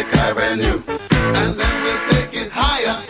Park Avenue, and then we'll take it higher.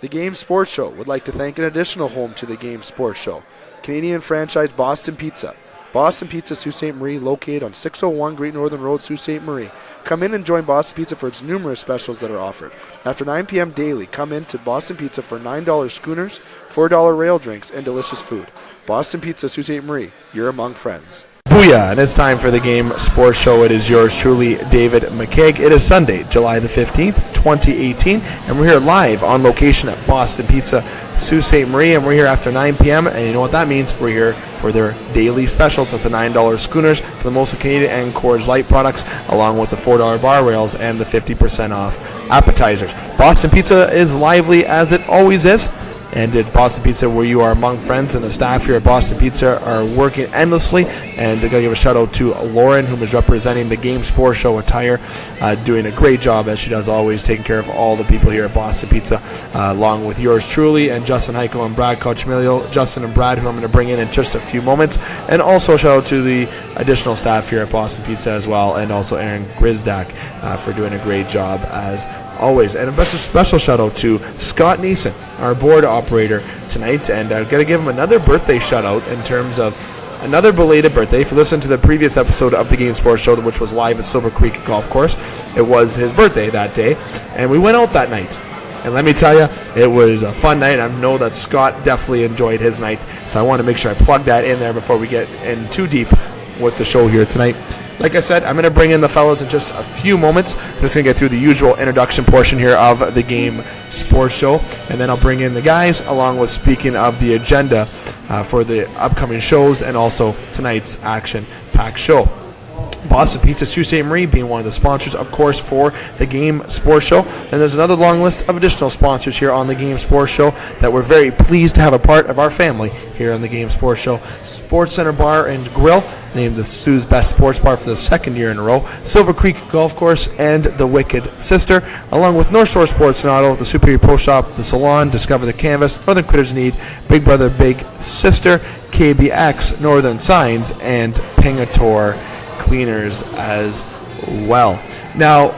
The Game Sports Show would like to thank an additional home to the Game Sports Show, Canadian franchise Boston Pizza. Boston Pizza, Sault Ste. Marie, located on 601 Great Northern Road, Sault Ste. Marie. Come in and join Boston Pizza for its numerous specials that are offered. After 9 p.m. daily, come in to Boston Pizza for $9 schooners, $4 rail drinks, and delicious food. Boston Pizza, Sault Ste. Marie, you're among friends. Booyah, and it's time for the Game Sports Show. It is yours truly, David McKeag. It is Sunday, July the 15th, 2018, and we're here live on location at Boston Pizza, Sault Ste. Marie, and we're here after 9 p.m., and you know what that means? We're here for their daily specials. That's the $9 schooners for the most Canadian and Coors Light products, along with the $4 bar rails and the 50% off appetizers. Boston Pizza is lively as it always is. And at Boston Pizza, where you are among friends, and the staff here at Boston Pizza are working endlessly. And I got to give a shout out to Lauren, who is representing the Game Sports Show attire, doing a great job as she does always, taking care of all the people here at Boston Pizza, along with yours truly and Justin Heichel and Brad Cochimilio. Justin and Brad, who I'm going to bring in just a few moments. And also a shout out to the additional staff here at Boston Pizza as well, and also Aaron Grisdak for doing a great job as always. And a special shout out to Scott Neeson, our board operator tonight, and I've got to give him another birthday shout out in terms of another belated birthday. If you listen to the previous episode of the Game Sports Show, which was live at Silver Creek Golf Course, it was his birthday that day, and we went out that night. And let me tell you, it was a fun night. I know that Scott definitely enjoyed his night, so I want to make sure I plug that in there before we get in too deep with the show here tonight. Like I said, I'm going to bring in the fellas in just a few moments. I'm just going to get through the usual introduction portion here of the Game Sports Show, and then I'll bring in the guys, along with speaking of the agenda for the upcoming shows and also tonight's action-packed show. Boston Pizza, Sault Ste. Marie being one of the sponsors, of course, for the Game Sports Show. And there's another long list of additional sponsors here on the Game Sports Show that we're very pleased to have a part of our family here on the Game Sports Show. Sports Center Bar and Grill, named the Sioux's Best Sports Bar for the second year in a row. Silver Creek Golf Course and the Wicked Sister, along with North Shore Sports and Auto, the Superior Pro Shop, the Salon, Discover the Canvas, Northern Critters Need, Big Brother Big Sister, KBX, Northern Signs, and Pingator Cleaners as well. Now,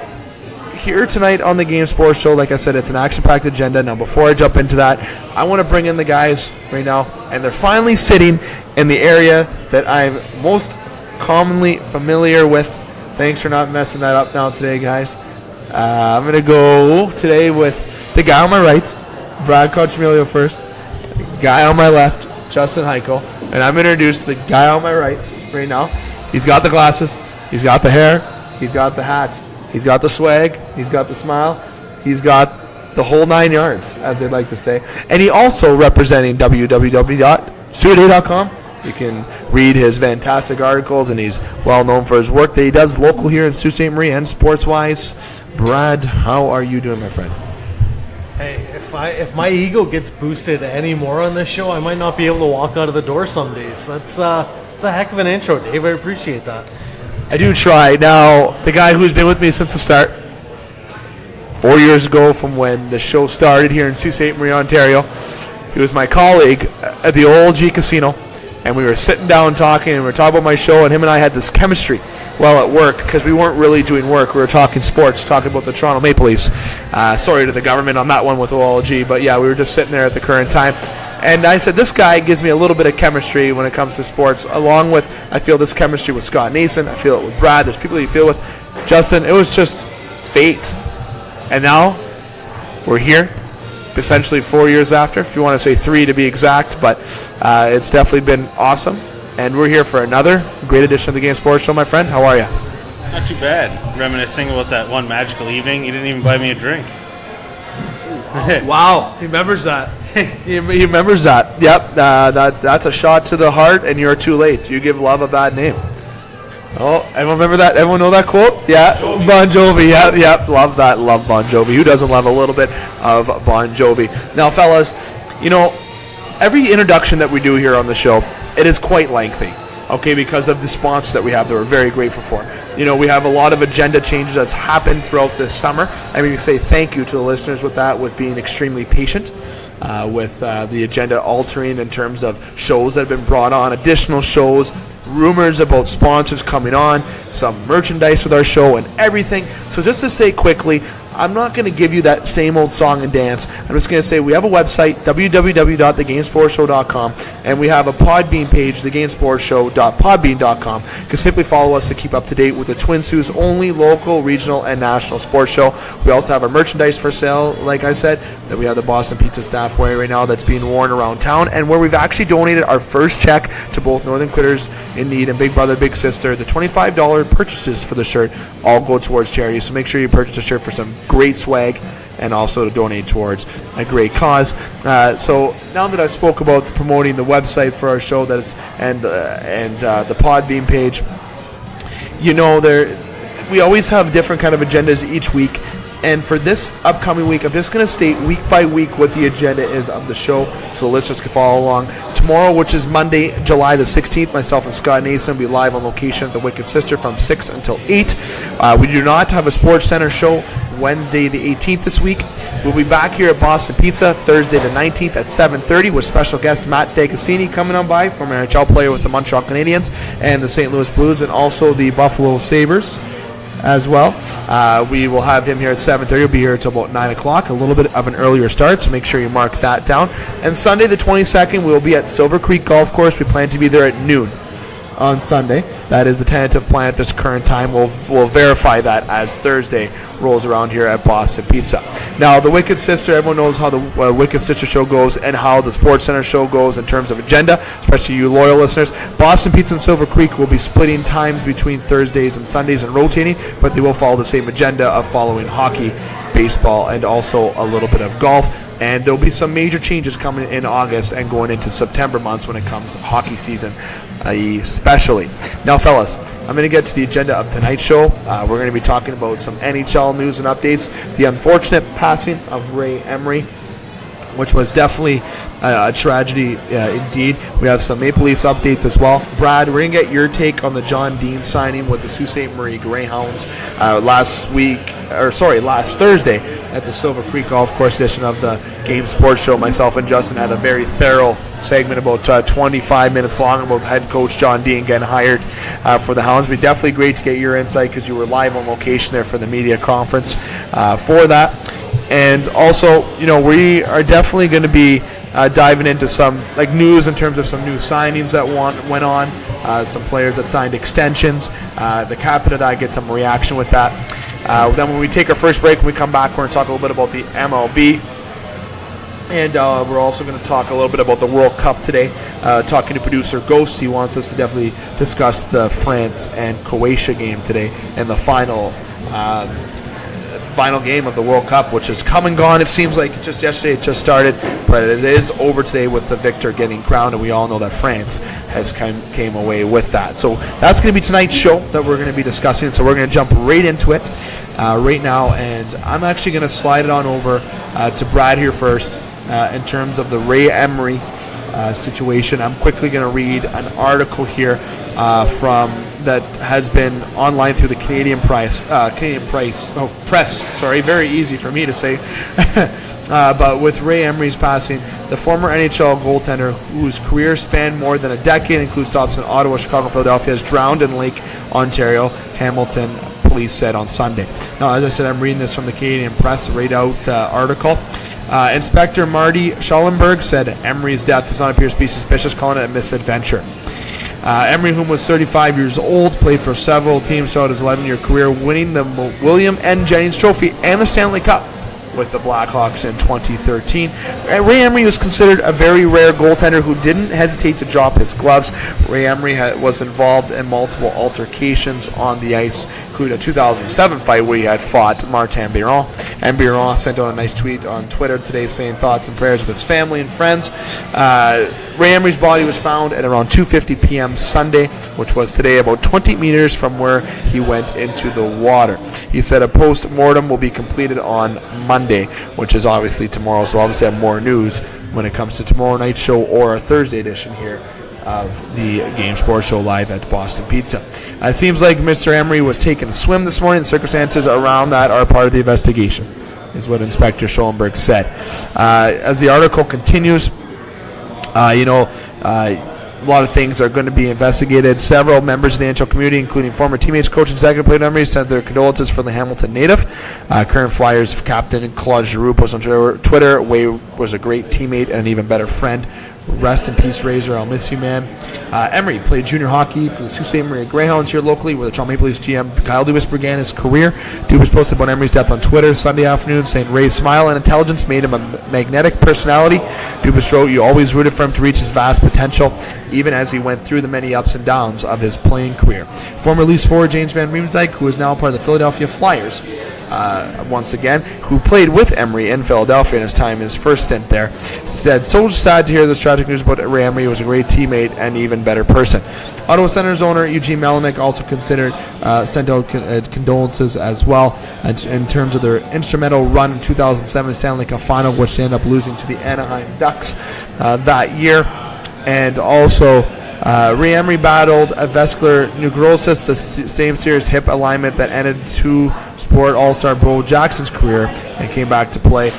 here tonight on the Game Sports Show, like I said, it's an action-packed agenda. Now, before I jump into that, I want to bring in the guys right now, and they're finally sitting in the area that I'm most commonly familiar with. Thanks for not messing that up now today, guys. I'm going to go today with the guy on my right, Brad Cochimilio first, the guy on my left, Justin Heichel, and I'm going to introduce the guy on my right now. He's got the glasses, he's got the hair, he's got the hat, he's got the swag, he's got the smile, he's got the whole 9 yards, as they'd like to say. And he also representing www.SooDay.com. You can read his fantastic articles, and he's well known for his work that he does local here in Sault Ste. Marie and sports-wise. Brad, how are you doing, my friend? Hey, if my ego gets boosted any more on this show, I might not be able to walk out of the door some days. It's a heck of an intro, Dave. I appreciate that. I do try. Now, the guy who's been with me since the start, 4 years ago from when the show started here in Sault Ste. Marie, Ontario, he was my colleague at the old G Casino, and we were sitting down talking, and we were talking about my show, and him and I had this chemistry while at work, because we weren't really doing work. We were talking sports, talking about the Toronto Maple Leafs. Sorry to the government on that one with OLG, but yeah, we were just sitting there at the current time. And I said, this guy gives me a little bit of chemistry when it comes to sports, along with, I feel this chemistry with Scott Nason. I feel it with Brad. There's people you feel with. Justin, it was just fate. And now we're here, essentially 4 years after, if you want to say 3 to be exact, but it's definitely been awesome. And we're here for another great edition of the Game Sports Show, my friend. How are you? Not too bad. Reminiscing about that one magical evening. You didn't even buy me a drink. Wow. He remembers that. He remembers that. Yep. That's a shot to the heart, and you're too late. You give love a bad name. Oh, everyone remember that? Everyone know that quote? Yeah. Bon Jovi. Yep. Love that. Love Bon Jovi. Who doesn't love a little bit of Bon Jovi? Now, fellas, you know, every introduction that we do here on the show, it is quite lengthy, okay, because of the sponsors that we have that we're very grateful for. You know, we have a lot of agenda changes that's happened throughout this summer. I mean, we say thank you to the listeners with that, with being extremely patient, with the agenda altering in terms of shows that have been brought on, additional shows, rumors about sponsors coming on, some merchandise with our show, and everything. So just to say quickly, I'm not going to give you that same old song and dance. I'm just going to say we have a website, www.thegamesportshow.com, and we have a Podbean page, thegamesportshow.podbean.com. You can simply follow us to keep up to date with the Twin Sault's only local, regional, and national sports show. We also have our merchandise for sale, like I said, that we have the Boston Pizza staff wearing right now that's being worn around town, and where we've actually donated our first check to both Northern Quitters in Need and Big Brother, Big Sister. The $25 purchases for the shirt all go towards charity, so make sure you purchase a shirt for some great swag and also to donate towards a great cause. So now that I spoke about promoting the website for our show and the Podbean page, we always have different kind of agendas each week. And for this upcoming week, I'm just going to state week by week what the agenda is of the show so the listeners can follow along. Tomorrow, which is Monday, July the 16th, myself and Scott Nason will be live on location at the Wicked Sister from 6 until 8. We do not have a Sports Center show Wednesday the 18th this week. We'll be back here at Boston Pizza Thursday the 19th at 7:30 with special guest Matt DeCassini coming on by, former NHL player with the Montreal Canadiens and the St. Louis Blues, and also the Buffalo Sabres as well. We will have him here at 7:30. He'll be here until about 9 o'clock, a little bit of an earlier start, so make sure you mark that down. And Sunday the 22nd, we will be at Silver Creek Golf Course. We plan to be there at noon on Sunday. That is the tentative plan at this current time. We'll verify that as Thursday rolls around here at Boston Pizza. Now, the Wicked Sister, everyone knows how the Wicked Sister show goes and how the Sports Center show goes in terms of agenda, especially you loyal listeners. Boston Pizza and Silver Creek will be splitting times between Thursdays and Sundays and rotating, but they will follow the same agenda of following hockey, baseball, and also a little bit of golf. And there'll be some major changes coming in August and going into September months when it comes to hockey season, especially. Now, fellas, I'm going to get to the agenda of tonight's show. We're going to be talking about some NHL news and updates. The unfortunate passing of Ray Emery, which was definitely a tragedy indeed. We have some Maple Leafs updates as well. Brad, we're going to get your take on the John Dean signing with the Sault Ste. Marie Greyhounds last Thursday at the Silver Creek Golf Course edition of the Game Sports Show. Myself and Justin had a very thorough segment about 25 minutes long about head coach John Dean getting hired for the Hounds. It'd be definitely great to get your insight because you were live on location there for the media conference for that. And also, we are definitely going to be diving into some news in terms of some new signings that went on, some players that signed extensions. The Captain and I get some reaction with that. Then when we take our first break, when we come back, we're going to talk a little bit about the MLB. And we're also going to talk a little bit about the World Cup today. Talking to producer Ghost, he wants us to definitely discuss the France and Croatia game today and the final game of the World Cup, which is come and gone. It seems like just yesterday it just started, but it is over today with the victor getting crowned, and we all know that France has came away with that. So that's going to be tonight's show that we're going to be discussing. So we're going to jump right into it right now, and I'm actually going to slide it on over to Brad here first in terms of the Ray Emery situation. I'm quickly going to read an article here from that has been online through the Canadian press. Sorry, very easy for me to say. But with Ray Emery's passing, the former NHL goaltender, whose career spanned more than a decade, includes stops in Ottawa, Chicago, Philadelphia, is drowned in Lake Ontario, Hamilton police said on Sunday. Now, as I said, I'm reading this from the Canadian press, right out article. Inspector Marty Schallenberg said Emery's death does not appear to be suspicious, calling it a misadventure. Emery, whom was 35 years old, played for several teams throughout his 11-year career, winning the William N. Jennings Trophy and the Stanley Cup with the Blackhawks in 2013. Ray Emery was considered a very rare goaltender who didn't hesitate to drop his gloves. Ray Emery was involved in multiple altercations on the ice, including a 2007 fight where he had fought Martin Biron. And Biron sent out a nice tweet on Twitter today saying thoughts and prayers with his family and friends. Ray Emery's body was found at around 2:50 p.m. Sunday, which was today about 20 meters from where he went into the water. He said a post-mortem will be completed on Monday, which is obviously tomorrow, so obviously have more news when it comes to tomorrow night's show or a Thursday edition here of the Game Sports Show live at Boston Pizza. It seems like Mr. Emery was taking a swim this morning. The circumstances around that are part of the investigation, is what Inspector Schallenberg said. As the article continues, lot of things are going to be investigated. Several members of the NHL community, including former teammates, coach, and second player Emery, sent their condolences for the Hamilton native. Current Flyers captain Claude Giroux posted on Twitter, Wade was a great teammate and an even better friend. Rest in peace, Razor. I'll miss you, man. Emery played junior hockey for the Sault Ste. Marie Greyhounds here locally, where the Toronto Maple Leafs GM Kyle Dubas began his career. Dubas posted about Emery's death on Twitter Sunday afternoon, saying Ray's smile and intelligence made him a magnetic personality. Dubas wrote, "You always rooted for him to reach his vast potential, even as he went through the many ups and downs of his playing career." Former Leafs forward James Van Riemsdyk, who is now part of the Philadelphia Flyers, once again, who played with Emery in Philadelphia in his time in his first stint there, said, "So sad to hear this tragic news about Ray Emery. He was a great teammate and even better person." Ottawa Senators owner Eugene Melnyk also sent out condolences as well in terms of their instrumental run in 2007 Stanley Cup Final, which they ended up losing to the Anaheim Ducks that year. And also, Ray Emery battled a vascular necrosis, the same serious hip alignment that ended two-sport all-star Bo Jackson's career, and came back to play.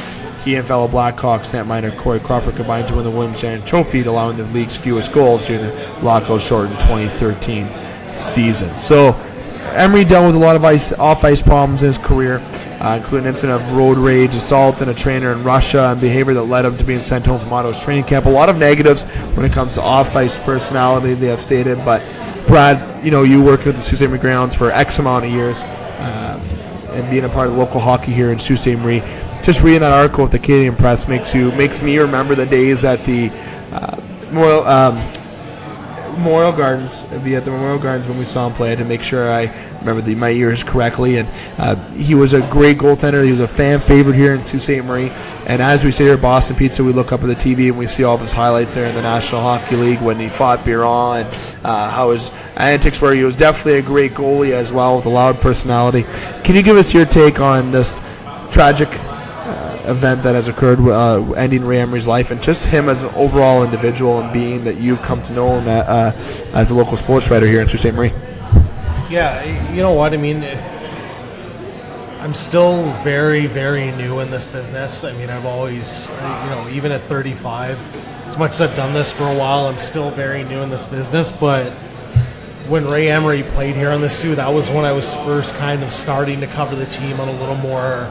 He and fellow Blackhawks netminder Corey Crawford combined to win the Williams Jennings Trophy, allowing the league's fewest goals during the lockout-shortened 2013 season. So Emery dealt with a lot of off-ice problems in his career, including an incident of road rage, assault on a trainer in Russia, and behavior that led him to being sent home from Ottawa's training camp. A lot of negatives when it comes to off-ice personality, they have stated. But Brad, you worked with the Sault Ste. Marie Greyhounds for X amount of years, and being a part of local hockey here in Sault Ste. Marie. Just reading that article with the Canadian Press makes me remember the days at the Memorial Gardens. Be at the Memorial Gardens when we saw him play. I had to make sure I remember my years correctly. And he was a great goaltender. He was a fan favorite here in Sault Ste. Marie. And as we sit here at Boston Pizza, we look up at the TV and we see all of his highlights there in the National Hockey League when he fought Biron and how his antics were. He was definitely a great goalie as well with a loud personality. Can you give us your take on this tragic event that has occurred, ending Ray Emery's life, and just him as an overall individual and being that you've come to know him as a local sports writer here in Sault Ste. Marie? Yeah, you know what I mean. I'm still very, very new in this business. I mean, I've always, even at 35, as much as I've done this for a while, I'm still very new in this business. But when Ray Emery played here on the Soo, that was when I was first kind of starting to cover the team on a little more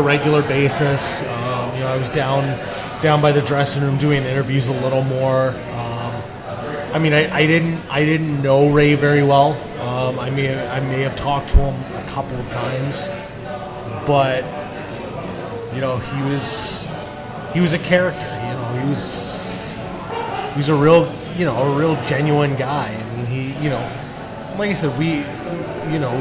regular basis. I was down by the dressing room doing interviews a little more. I didn't know Ray very well. I may have talked to him a couple of times, but he was a character. He was a real genuine guy. I mean, he like I said,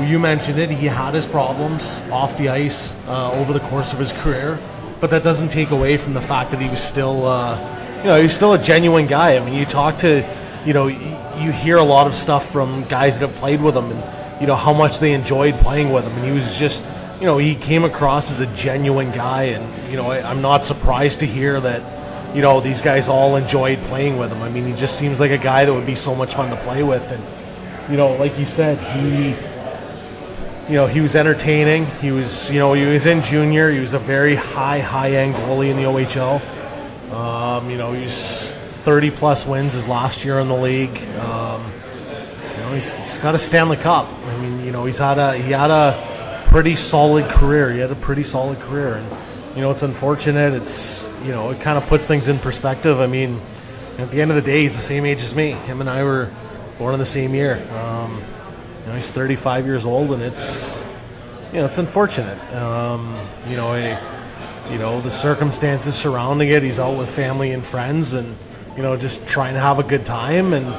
you mentioned it. He had his problems off the ice over the course of his career, but that doesn't take away from the fact that he was still, he's still a genuine guy. I mean, you talk to, you hear a lot of stuff from guys that have played with him, and how much they enjoyed playing with him. And he was just, he came across as a genuine guy, and I'm not surprised to hear that, these guys all enjoyed playing with him. I mean, he just seems like a guy that would be so much fun to play with, and like you said, he was entertaining. He was in junior. He was a very high-end goalie in the OHL. He's 30-plus wins his last year in the league. He's got a Stanley Cup. I mean, he had a pretty solid career. And it's unfortunate. It's it kind of puts things in perspective. I mean, at the end of the day, he's the same age as me. Him and I were born in the same year. He's 35 years old, and it's unfortunate. The circumstances surrounding it. He's out with family and friends, and just trying to have a good time, and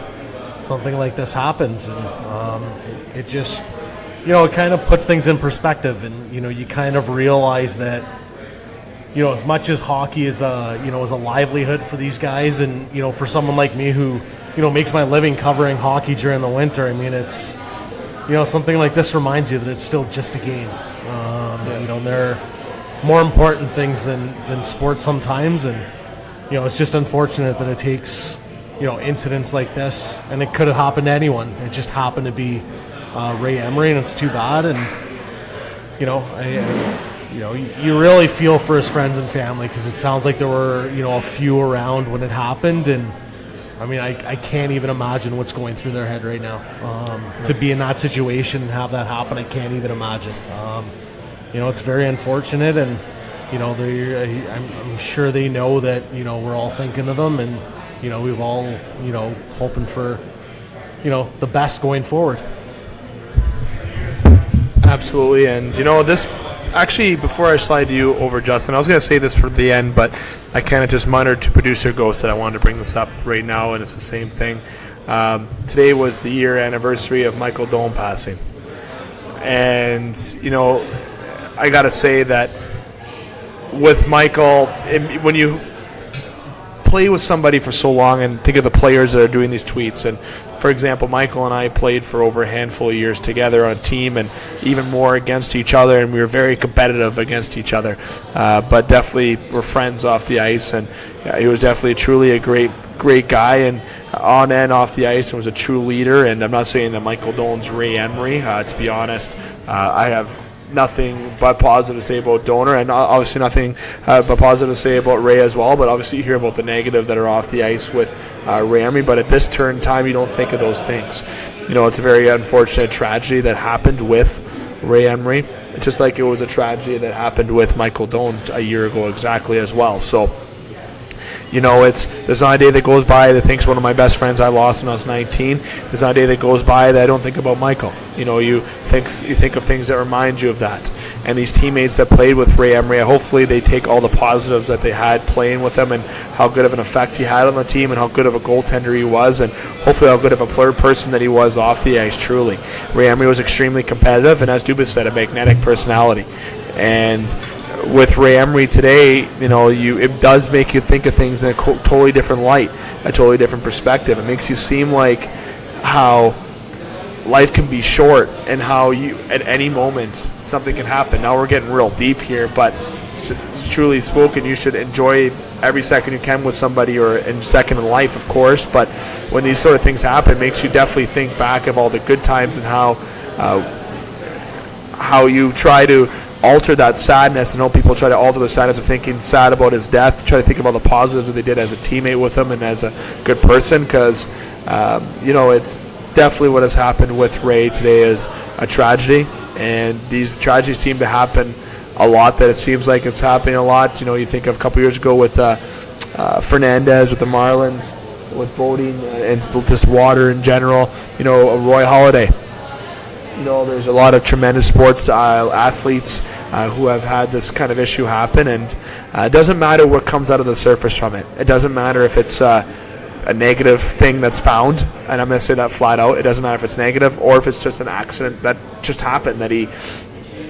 something like this happens, and it just it kind of puts things in perspective, and you kind of realize that as much as hockey is a livelihood for these guys, and for someone like me who makes my living covering hockey during the winter. I mean, it's something like this reminds you that it's still just a game. And there are more important things than sports sometimes, and it's just unfortunate that it takes incidents like this, and it could have happened to anyone. It just happened to be Ray Emery, and it's too bad. And you really feel for his friends and family, because it sounds like there were a few around when it happened, and I mean, I can't even imagine what's going through their head right now. To be in that situation and have that happen, I can't even imagine. It's very unfortunate, and I'm sure they know that we're all thinking of them, and we've all hoping for the best going forward. Absolutely, and this. Actually, before I slide you over, Justin, I was going to say this for the end, but I kind of just muttered to producer Ghost that I wanted to bring this up right now, and it's the same thing. Today was the year anniversary of Michael Doan passing. And, I got to say that with Michael, when you play with somebody for so long and think of the players that are doing these tweets, and for example, Michael and I played for over a handful of years together on a team, and even more against each other, and we were very competitive against each other, but definitely were friends off the ice, and he was definitely truly a great guy, and on and off the ice, and was a true leader. And I'm not saying that Michael Doan's Ray Emery. To be honest, I have nothing but positive to say about Donor, and obviously nothing but positive to say about Ray as well, but obviously you hear about the negative that are off the ice with Ray Emery, but at this turn time you don't think of those things. It's a very unfortunate tragedy that happened with Ray Emery, just like it was a tragedy that happened with Michael Doan a year ago exactly as well. So there's not a day that goes by that thinks one of my best friends I lost when I was 19. There's not a day that goes by that I don't think about Michael. You think of things that remind you of that. And these teammates that played with Ray Emery, hopefully they take all the positives that they had playing with him, and how good of an effect he had on the team, and how good of a goaltender he was, and hopefully how good of a player person that he was off the ice. Truly, Ray Emery was extremely competitive, and as Dubas said, a magnetic personality. And with Ray Emery today, it does make you think of things in a totally different light, a totally different perspective. It makes you seem like how life can be short, and how you at any moment something can happen. Now we're getting real deep here, but truly spoken, you should enjoy every second you can with somebody, or in second in life, of course. But when these sort of things happen, it makes you definitely think back of all the good times, and how you try to alter that sadness. I know people try to alter the sadness of thinking sad about his death, try to think about the positives that they did as a teammate with him and as a good person, because it's definitely what has happened with Ray today is a tragedy, and these tragedies seem to happen a lot. That it seems like it's happening a lot. You think of a couple years ago with Fernandez with the Marlins, with boating, and just water in general. Roy Halladay. There's a lot of tremendous sports athletes who have had this kind of issue happen, and it doesn't matter what comes out of the surface from it. It doesn't matter if it's a negative thing that's found, and I'm going to say that flat out. It doesn't matter if it's negative or if it's just an accident that just happened, that he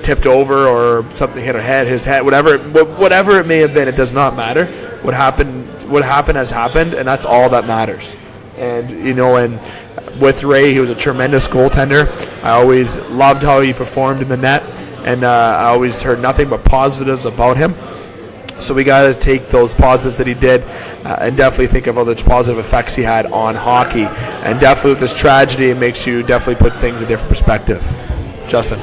tipped over or something hit his head, whatever it may have been. It does not matter. What happened has happened, and that's all that matters. And and with Ray, he was a tremendous goaltender. I always loved how he performed in the net, and I always heard nothing but positives about him. So we got to take those positives that he did and definitely think of all the positive effects he had on hockey. And definitely with this tragedy, it makes you definitely put things in a different perspective. Justin.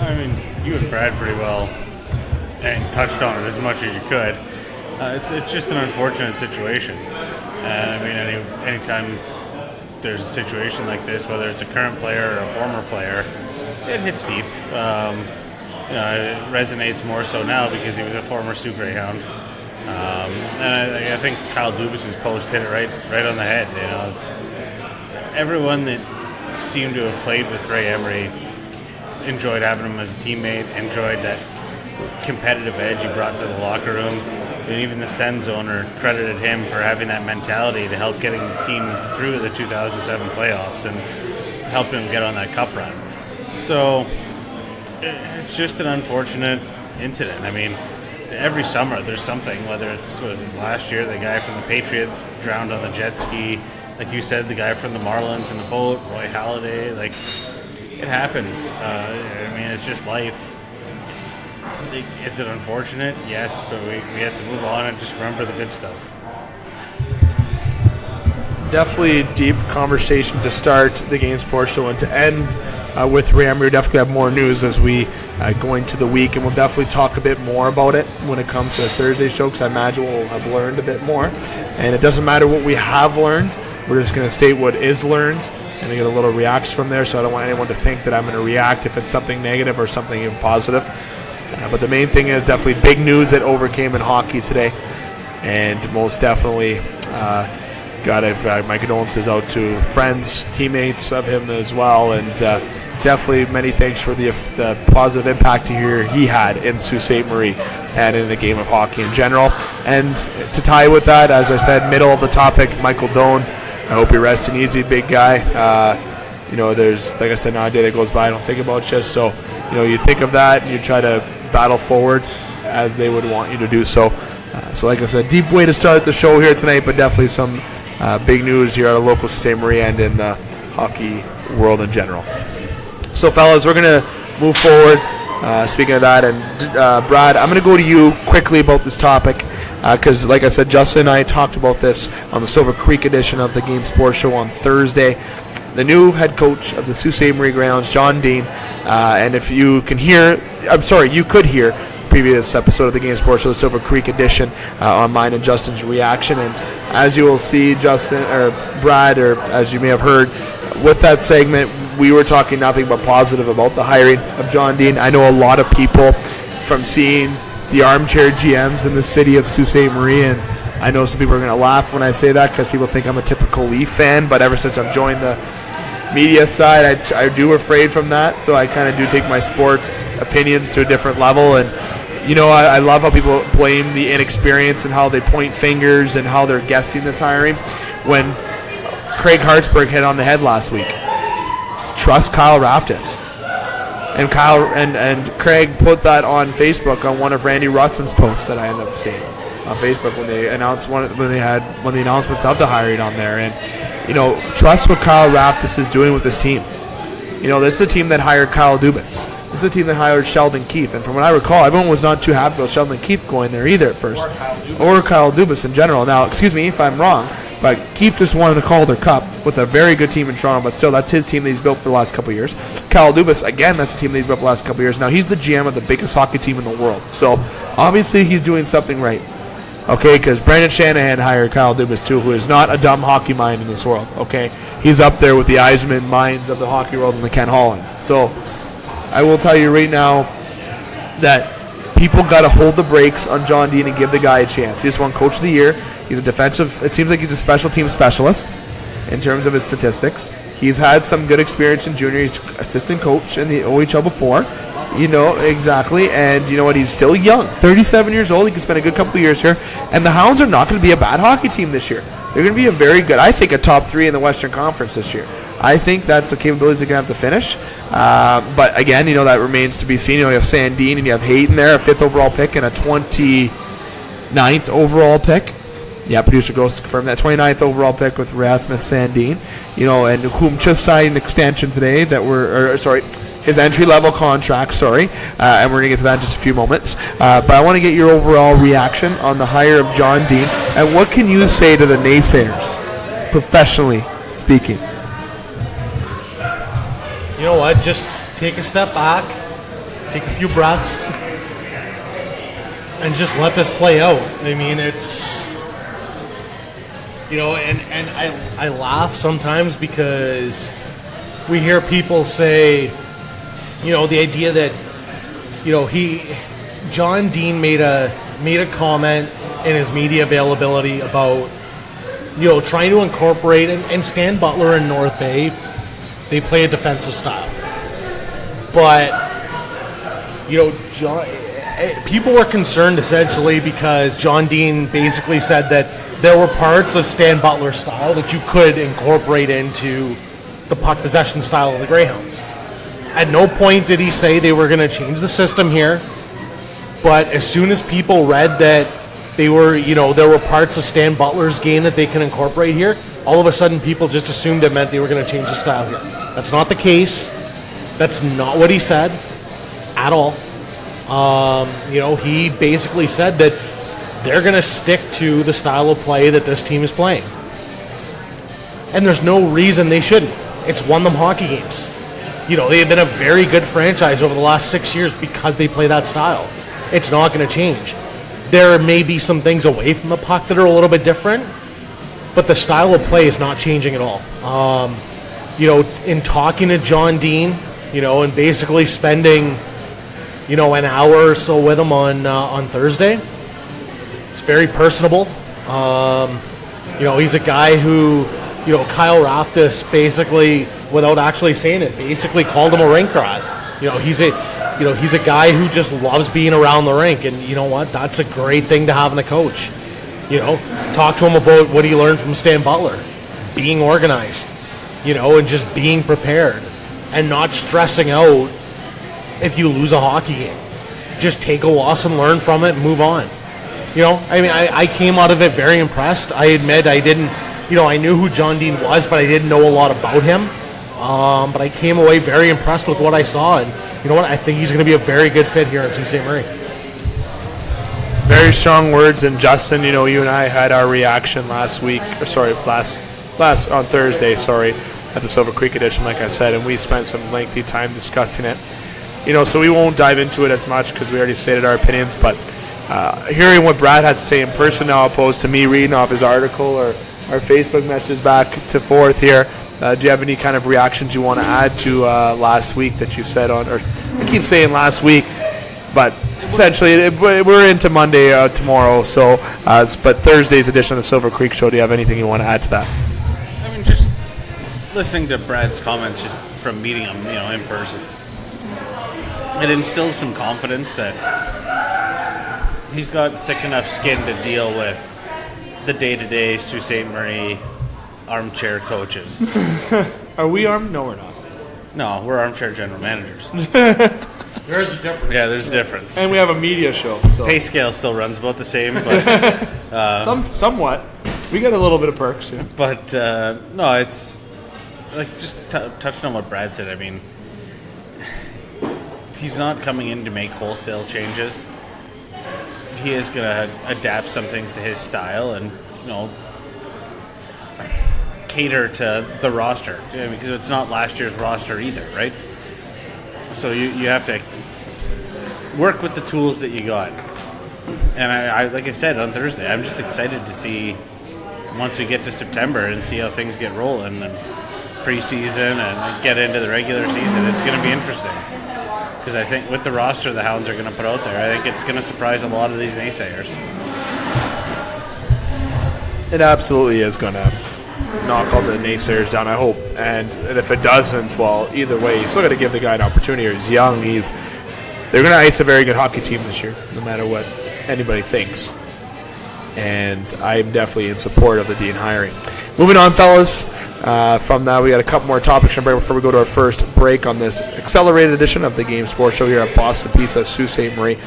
I mean, you and Brad pretty well and touched on it as much as you could. It's just an unfortunate situation. Anytime there's a situation like this, whether it's a current player or a former player, it hits deep. It resonates more so now because he was a former Soo Greyhound. And I think Kyle Dubas' post hit it right on the head. It's everyone that seemed to have played with Ray Emery enjoyed having him as a teammate, enjoyed that competitive edge he brought to the locker room. And even the Sens owner credited him for having that mentality to help getting the team through the 2007 playoffs and helping him get on that cup run. So it's just an unfortunate incident. Every summer there's something, whether it's last year, the guy from the Patriots drowned on the jet ski. Like you said, the guy from the Marlins in the boat, Roy Halladay. It happens. It's just life. It's an unfortunate, yes, but we have to move on and just remember the good stuff. definitely a deep conversation to start the Game Sports Show and to end with Emery. We definitely have more news as we go into the week, and we'll definitely talk a bit more about it when it comes to the Thursday show, because I imagine we'll have learned a bit more. And it doesn't matter what we have learned. We're just going to state what is learned and I get a little reaction from there, so I don't want anyone to think that I'm going to react if it's something negative or something even positive. But the main thing is definitely big news that overcame in hockey today, and most definitely my condolences out to friends, teammates of him as well, and definitely many thanks for the positive impact he had in Sault Ste. Marie and in the game of hockey in general. And to tie with that, as I said, middle of the topic, Michael Doan. I hope you're resting easy, big guy. There's, like I said, not a day that goes by I don't think about you. So, you think of that and you try to battle forward as they would want you to do so. So, like I said, deep way to start the show here tonight, but definitely some big news here out of local Sault Ste. Marie and in the hockey world in general. So, fellas, we're going to move forward. Speaking of that, and Brad, I'm going to go to you quickly about this topic. Because, like I said, Justin and I talked about this on the Silver Creek edition of the Game Sports Show on Thursday. The new head coach of the Sault Ste. Marie Greyhounds, John Dean, and if you can hear, you could hear the previous episode of the Game Sports Show, the Silver Creek edition, on mine and Justin's reaction. And as you will see, Justin or Brad, or as you may have heard, with that segment, we were talking nothing but positive about the hiring of John Dean. I know a lot of people from seeing the armchair GMs in the city of Sault Ste. Marie, and I know some people are going to laugh when I say that because people think I'm a typical Leaf fan, but ever since I've joined the media side, I do refrain from that, so I kind of do take my sports opinions to a different level. And I love how people blame the inexperience and how they point fingers and how they're guessing this hiring, when Craig Hartsburg hit on the head last week. Trust Kyle Raftis. And Craig put that on Facebook on one of Randy Russon's posts that I ended up seeing on Facebook when they announced when the announcements of the hiring on there. And trust what Kyle Raftis is doing with this team. This is a team that hired Kyle Dubas. This is a team that hired Sheldon Keefe. And from what I recall, everyone was not too happy about Sheldon Keefe going there either at first, or Kyle Dubas in general. Now, excuse me if I'm wrong, but Keefe just wanted to call their cup with a very good team in Toronto, but still, that's his team that he's built for the last couple of years. Kyle Dubas, again, that's the team that he's built for the last couple of years. Now, he's the GM of the biggest hockey team in the world, so obviously he's doing something right. Okay, because Brandon Shanahan hired Kyle Dubas too, who is not a dumb hockey mind in this world, okay? He's up there with the Eisman minds of the hockey world and the Ken Hollands. So I will tell you right now that people got to hold the brakes on John Dean and give the guy a chance. He just won Coach of the Year. He's it seems like he's a special team specialist in terms of his statistics. He's had some good experience in junior. He's assistant coach in the OHL before. Exactly. And you know what? He's still young. 37 years old. He can spend a good couple of years here. And the Hounds are not going to be a bad hockey team this year. They're going to be a very good, I think, a top 3 in the Western Conference this year. I think that's the capabilities they're going to have to finish. But again, that remains to be seen. You have Sandin and you have Hayden there, a 5th overall pick and a 29th overall pick. Yeah, producer goes to confirm that 29th overall pick with Rasmus Sandin, and whom just signed an extension today his entry-level contract, and we're going to get to that in just a few moments. But I want to get your overall reaction on the hire of John Dean, and what can you say to the naysayers, professionally speaking? You know what? Just take a step back, take a few breaths, and just let this play out. I mean, it's... and I laugh sometimes because we hear people say, the idea that, John Dean made a comment in his media availability about, trying to incorporate, and Stan Butler in North Bay, they play a defensive style. But, people were concerned essentially because John Dean basically said that there were parts of Stan Butler's style that you could incorporate into the puck possession style of the Greyhounds. At no point did he say they were going to change the system here, but as soon as people read that there were parts of Stan Butler's game that they can incorporate here, all of a sudden people just assumed it meant they were going to change the style here. That's not the case. That's not what he said at all. He basically said that they're going to stick to the style of play that this team is playing. And there's no reason they shouldn't. It's won them hockey games. They've been a very good franchise over the last 6 years because they play that style. It's not going to change. There may be some things away from the puck that are a little bit different, but the style of play is not changing at all. In talking to John Dean, and basically spending, an hour or so with him on Thursday, it's very personable. He's a guy who, Kyle Raftis basically, without actually saying it, basically called him a rink rat. He's a guy who just loves being around the rink, and you know what? That's a great thing to have in a coach. Talk to him about what he learned from Stan Butler, being organized, and just being prepared and not stressing out if you lose a hockey game. Just take a loss and learn from it and move on. I came out of it very impressed. I admit I didn't, I knew who John Dean was, but I didn't know a lot about him. But I came away very impressed with what I saw, and you know what? I think he's going to be a very good fit here in Sault Ste. Marie. Very strong words, and Justin, you and I had our reaction on Thursday, at the Silver Creek edition, like I said, and we spent some lengthy time discussing it. So we won't dive into it as much because we already stated our opinions, but hearing what Brad has to say in person now opposed to me reading off his article or our Facebook message back to forth here, do you have any kind of reactions you want to add to last week that you said on, or I keep saying last week, but essentially we're into Monday tomorrow, so but Thursday's edition of the Silver Creek Show, do you have anything you want to add to that? I mean, just listening to Brad's comments just from meeting him, in person, it instills some confidence that he's got thick enough skin to deal with the day-to-day Sault Ste. Marie armchair coaches. Are we armed? No, we're not. No, we're armchair general managers. There is a difference. Yeah, there's a difference. And we have a media show. So. Pay scale still runs about the same, but somewhat. We got a little bit of perks, yeah. But no, it's like just touching on what Brad said. I mean, he's not coming in to make wholesale changes. He is going to adapt some things to his style and, cater to the roster. Because it's not last year's roster either, right? So you have to work with the tools that you got. And I like I said on Thursday, I'm just excited to see once we get to September and see how things get rolling and preseason and get into the regular season. It's going to be interesting. Because I think with the roster the Hounds are going to put out there, I think it's going to surprise a lot of these naysayers. It absolutely is going to knock all the naysayers down, I hope. And if it doesn't, well, either way, you still got to give the guy an opportunity. He's young. They're going to ice a very good hockey team this year, no matter what anybody thinks. And I'm definitely in support of the Dean hiring. Moving on, fellas. From that, we got a couple more topics to break before we go to our first break on this accelerated edition of the Game Sports Show here at Boston Pizza, Sault Ste. Marie.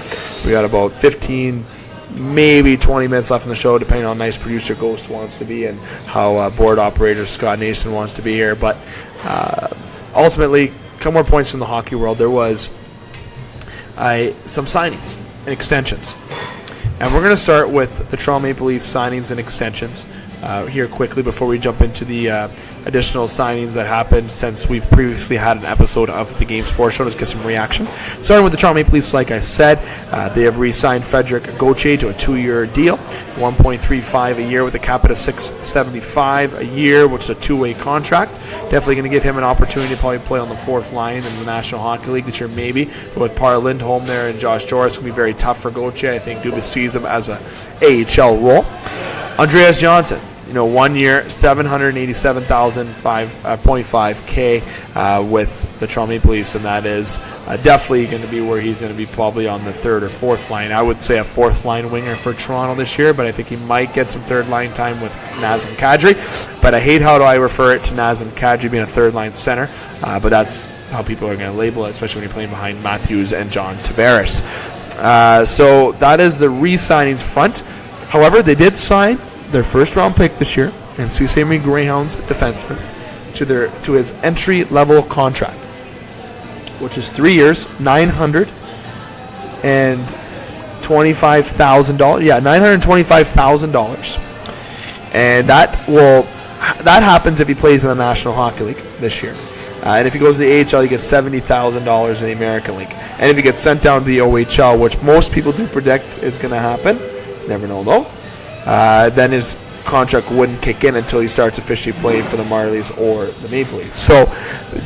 We got about 15, maybe 20 minutes left in the show, depending on how nice producer Ghost wants to be and how board operator Scott Nason wants to be here. But ultimately, a couple more points from the hockey world. There was some signings and extensions. And we're going to start with the Toronto Maple Leafs signings and extensions here quickly before we jump into the additional signings that happened since we've previously had an episode of the Game Sports Show. Let's get some reaction. Starting with the Toronto Maple Leafs, like I said, they have re-signed Frederic Gauthier to a 2-year deal, $1.35 a year with a cap of $675 a year, which is a 2-way contract. Definitely going to give him an opportunity to probably play on the fourth line in the National Hockey League this year, maybe. But with Par Lindholm there and Josh Joris, it's going to be very tough for Gauthier. I think Dubas sees him as a AHL role. Andreas Johnson, 1 year, $787,500 with the Toronto Maple Leafs, and that is definitely going to be where he's going to be probably on the third or fourth line. I would say a fourth line winger for Toronto this year, but I think he might get some third line time with Nazem Kadri. But I hate how do I refer it to Nazem Kadri being a third line center, but that's how people are going to label it, especially when you're playing behind Matthews and John Tavares. So that is the re-signings front. However, they did sign their first-round pick this year and Soo Greyhound's defenseman to his entry-level contract, which is 3 years, $925,000. Yeah, $925,000, and that will that happens if he plays in the National Hockey League this year. And if he goes to the AHL, he gets $70,000 in the American League. And if he gets sent down to the OHL, which most people do predict is going to happen, never know though, then his contract wouldn't kick in until he starts officially playing for the Marlies or the Maple Leafs. So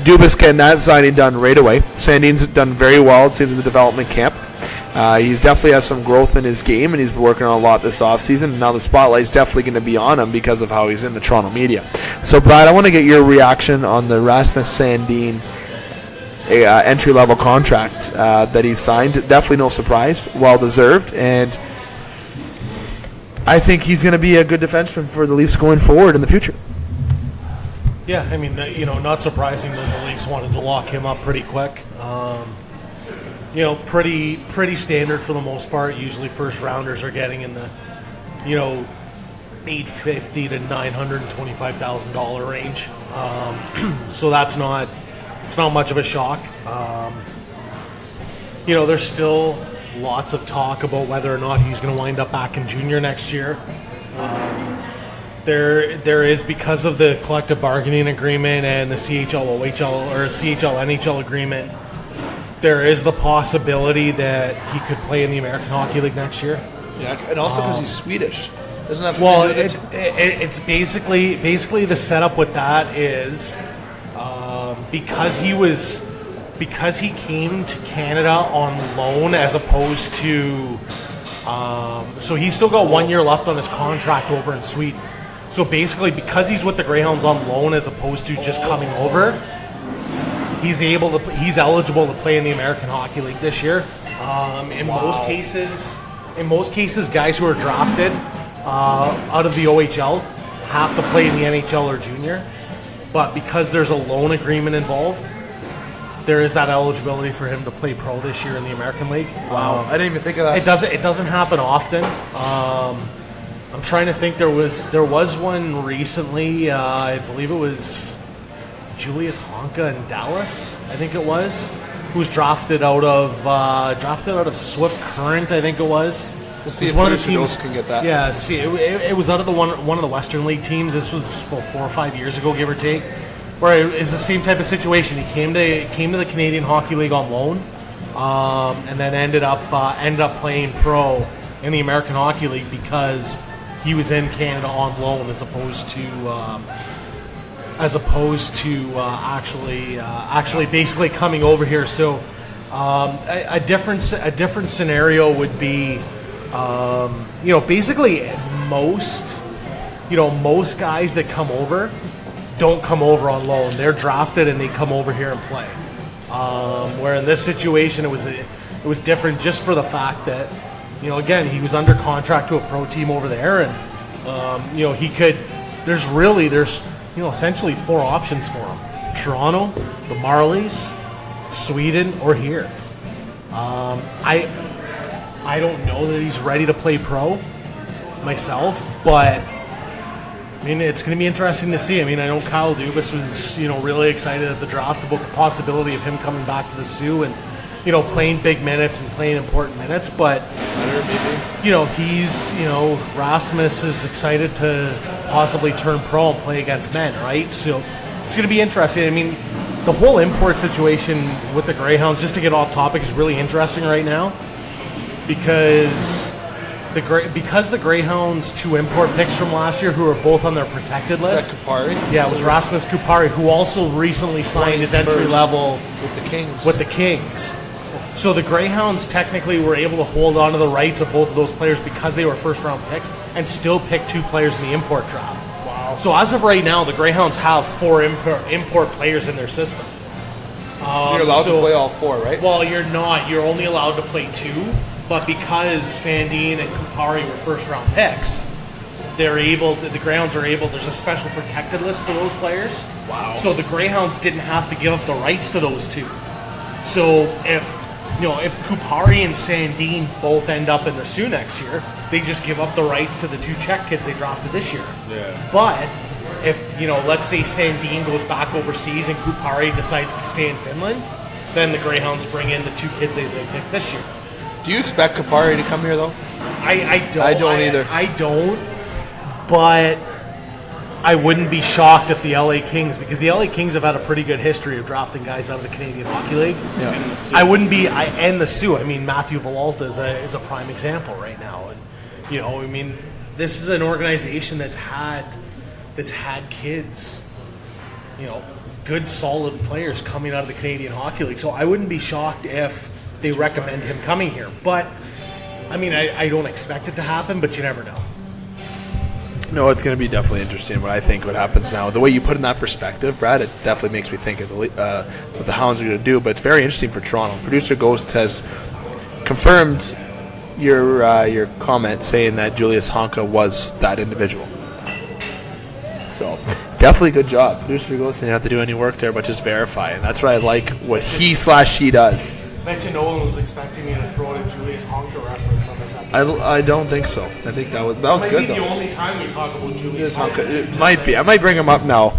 Dubas getting that signing done right away. Sandin's done very well, it seems, in the development camp. He's definitely has some growth in his game, and he's been working on a lot this offseason. Now the spotlight's definitely going to be on him because of how he's in the Toronto media. So, Brad, I want to get your reaction on the Rasmus Sandin entry-level contract that he signed. Definitely no surprise, well-deserved, and I think he's going to be a good defenseman for the Leafs going forward in the future. Yeah, I mean, not surprising that the Leafs wanted to lock him up pretty quick. Pretty standard for the most part. Usually first rounders are getting in the, $850,000 to $925,000 range. So it's not much of a shock. There's still lots of talk about whether or not he's going to wind up back in junior next year. There is, because of the collective bargaining agreement and the CHL OHL or CHL NHL agreement, there is the possibility that he could play in the American Hockey League next year. Yeah, and also because he's Swedish. Doesn't have to well, do with it's basically the setup with that is because he came to Canada on loan as opposed to so he's still got 1 year left on his contract over in Sweden. So basically, because he's with the Greyhounds on loan as opposed to just coming over, he's eligible to play in the American Hockey League this year. In most cases, guys who are drafted out of the OHL have to play in the NHL or junior. But because there's a loan agreement involved, there is that eligibility for him to play pro this year in the American League. Wow, I didn't even think of that. It doesn't happen often. I'm trying to think. There was one recently. I believe it was Julius Honka in Dallas, I think it was, who was drafted out of Swift Current, I think it was. We'll see if one of the teams can get that. Yeah, see, it was out of one of the Western League teams. This was about 4 or 5 years ago, give or take. Where it's the same type of situation. He came to the Canadian Hockey League on loan, and then ended up playing pro in the American Hockey League because he was in Canada on loan as opposed to actually basically coming over here. So a different scenario would be basically most guys that come over don't come over on loan. They're drafted and they come over here and play. Where in this situation it was different just for the fact that again, he was under contract to a pro team over there, and he could. There's essentially 4 options for him: Toronto, the Marlies, Sweden, or here. I don't know that he's ready to play pro myself, but I mean, it's going to be interesting to see. I mean, I know Kyle Dubas was really excited at the draft about the possibility of him coming back to the Soo and playing big minutes and playing important minutes, but he's Rasmus is excited to possibly turn pro and play against men, right? So it's going to be interesting. I mean, the whole import situation with the Greyhounds, just to get off topic, is really interesting right now because the Greyhounds' 2 import picks from last year, who are both on their protected list. Is that Kupari? Yeah, it was Rasmus Kupari, who also recently signed his entry level with the Kings. So the Greyhounds technically were able to hold on to the rights of both of those players because they were first-round picks and still pick 2 players in the import draft. Wow. So as of right now, the Greyhounds have 4 import players in their system. You're allowed to play all 4, right? Well, you're not. You're only allowed to play 2. But because Sandin and Kupari were first-round picks, the Greyhounds are able, there's a special protected list for those players. Wow. So the Greyhounds didn't have to give up the rights to those 2. So if Kupari and Sandin both end up in the Soo next year, they just give up the rights to the 2 Czech kids they drafted this year. Yeah. But if, let's say Sandin goes back overseas and Kupari decides to stay in Finland, then the Greyhounds bring in the 2 kids they picked this year. Do you expect Kupari to come here, though? I don't. I don't either. I don't. But I wouldn't be shocked if the LA Kings, because the LA Kings have had a pretty good history of drafting guys out of the Canadian Hockey League. Yeah. I wouldn't be, and the Sioux. I mean, Matthew Villalta is a prime example right now, and I mean, this is an organization that's had kids, good solid players coming out of the Canadian Hockey League. So I wouldn't be shocked if they recommend him coming here. But I mean, I don't expect it to happen, but you never know. No, it's going to be definitely interesting what happens now. The way you put in that perspective, Brad, it definitely makes me think of what the Hounds are going to do. But it's very interesting for Toronto. Producer Ghost has confirmed your comment saying that Julius Honka was that individual. So definitely good job. Producer Ghost didn't have to do any work there, but just verify. And that's what I like what he/she does. I bet you no one was expecting me to throw in a Julius Honka reference on this episode. I don't think so. I think that was good, though. Might be the only time we talk about Julius Honka. It might be. I might bring him up now.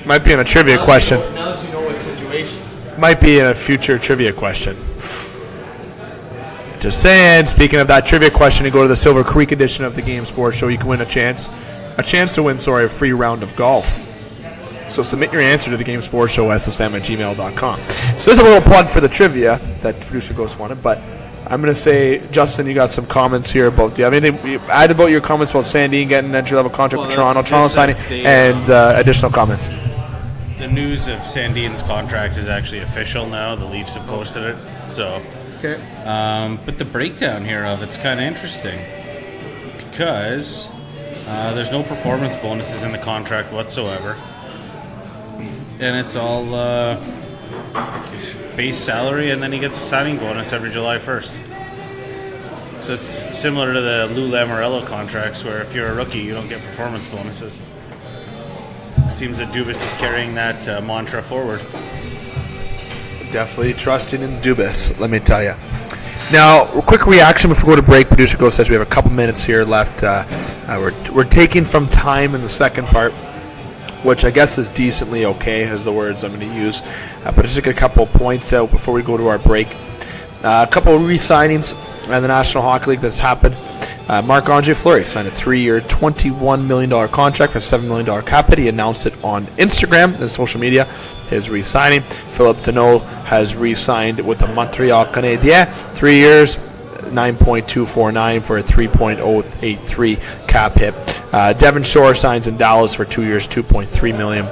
Might be in a trivia question. Now that you know his situation. Might be in a future trivia question. Just saying. Speaking of that trivia question, to go to the Silver Creek edition of the Game Sports Show, you can win a chance to win a free round of golf. So submit your answer to the Game Sports Show, ssm@gmail.com. So there's a little plug for the trivia that Producer Ghost wanted, but I'm going to say, Justin, you got some comments here about, do you have anything you add about your comments about Sandin getting an entry-level contract with Toronto signing, and additional comments? The news of Sandin's contract is actually official now. The Leafs have posted it. So, okay. But the breakdown here of it's kind of interesting because there's no performance bonuses in the contract whatsoever. And it's all base salary, and then he gets a signing bonus every July 1st. So it's similar to the Lou Lamoriello contracts, where if you're a rookie, you don't get performance bonuses. It seems that Dubas is carrying that mantra forward. Definitely trusting in Dubas, let me tell you. Now, a quick reaction before we go to break. Producer Ghost says we have a couple minutes here left. We're taking from time in the second part, which I guess is decently okay, as the words I'm going to use. But just a couple points out before we go to our break. A couple of re-signings in the National Hockey League that's happened. Marc-Andre Fleury signed a 3-year, $21 million contract for a $7 million cap hit. He announced it on Instagram and social media, his re-signing. Philippe Deneau has re-signed with the Montreal Canadiens, 3 years, $9.249 for a $3.083 cap hit. Devin Shore signs in Dallas for 2 years, $2.3 million.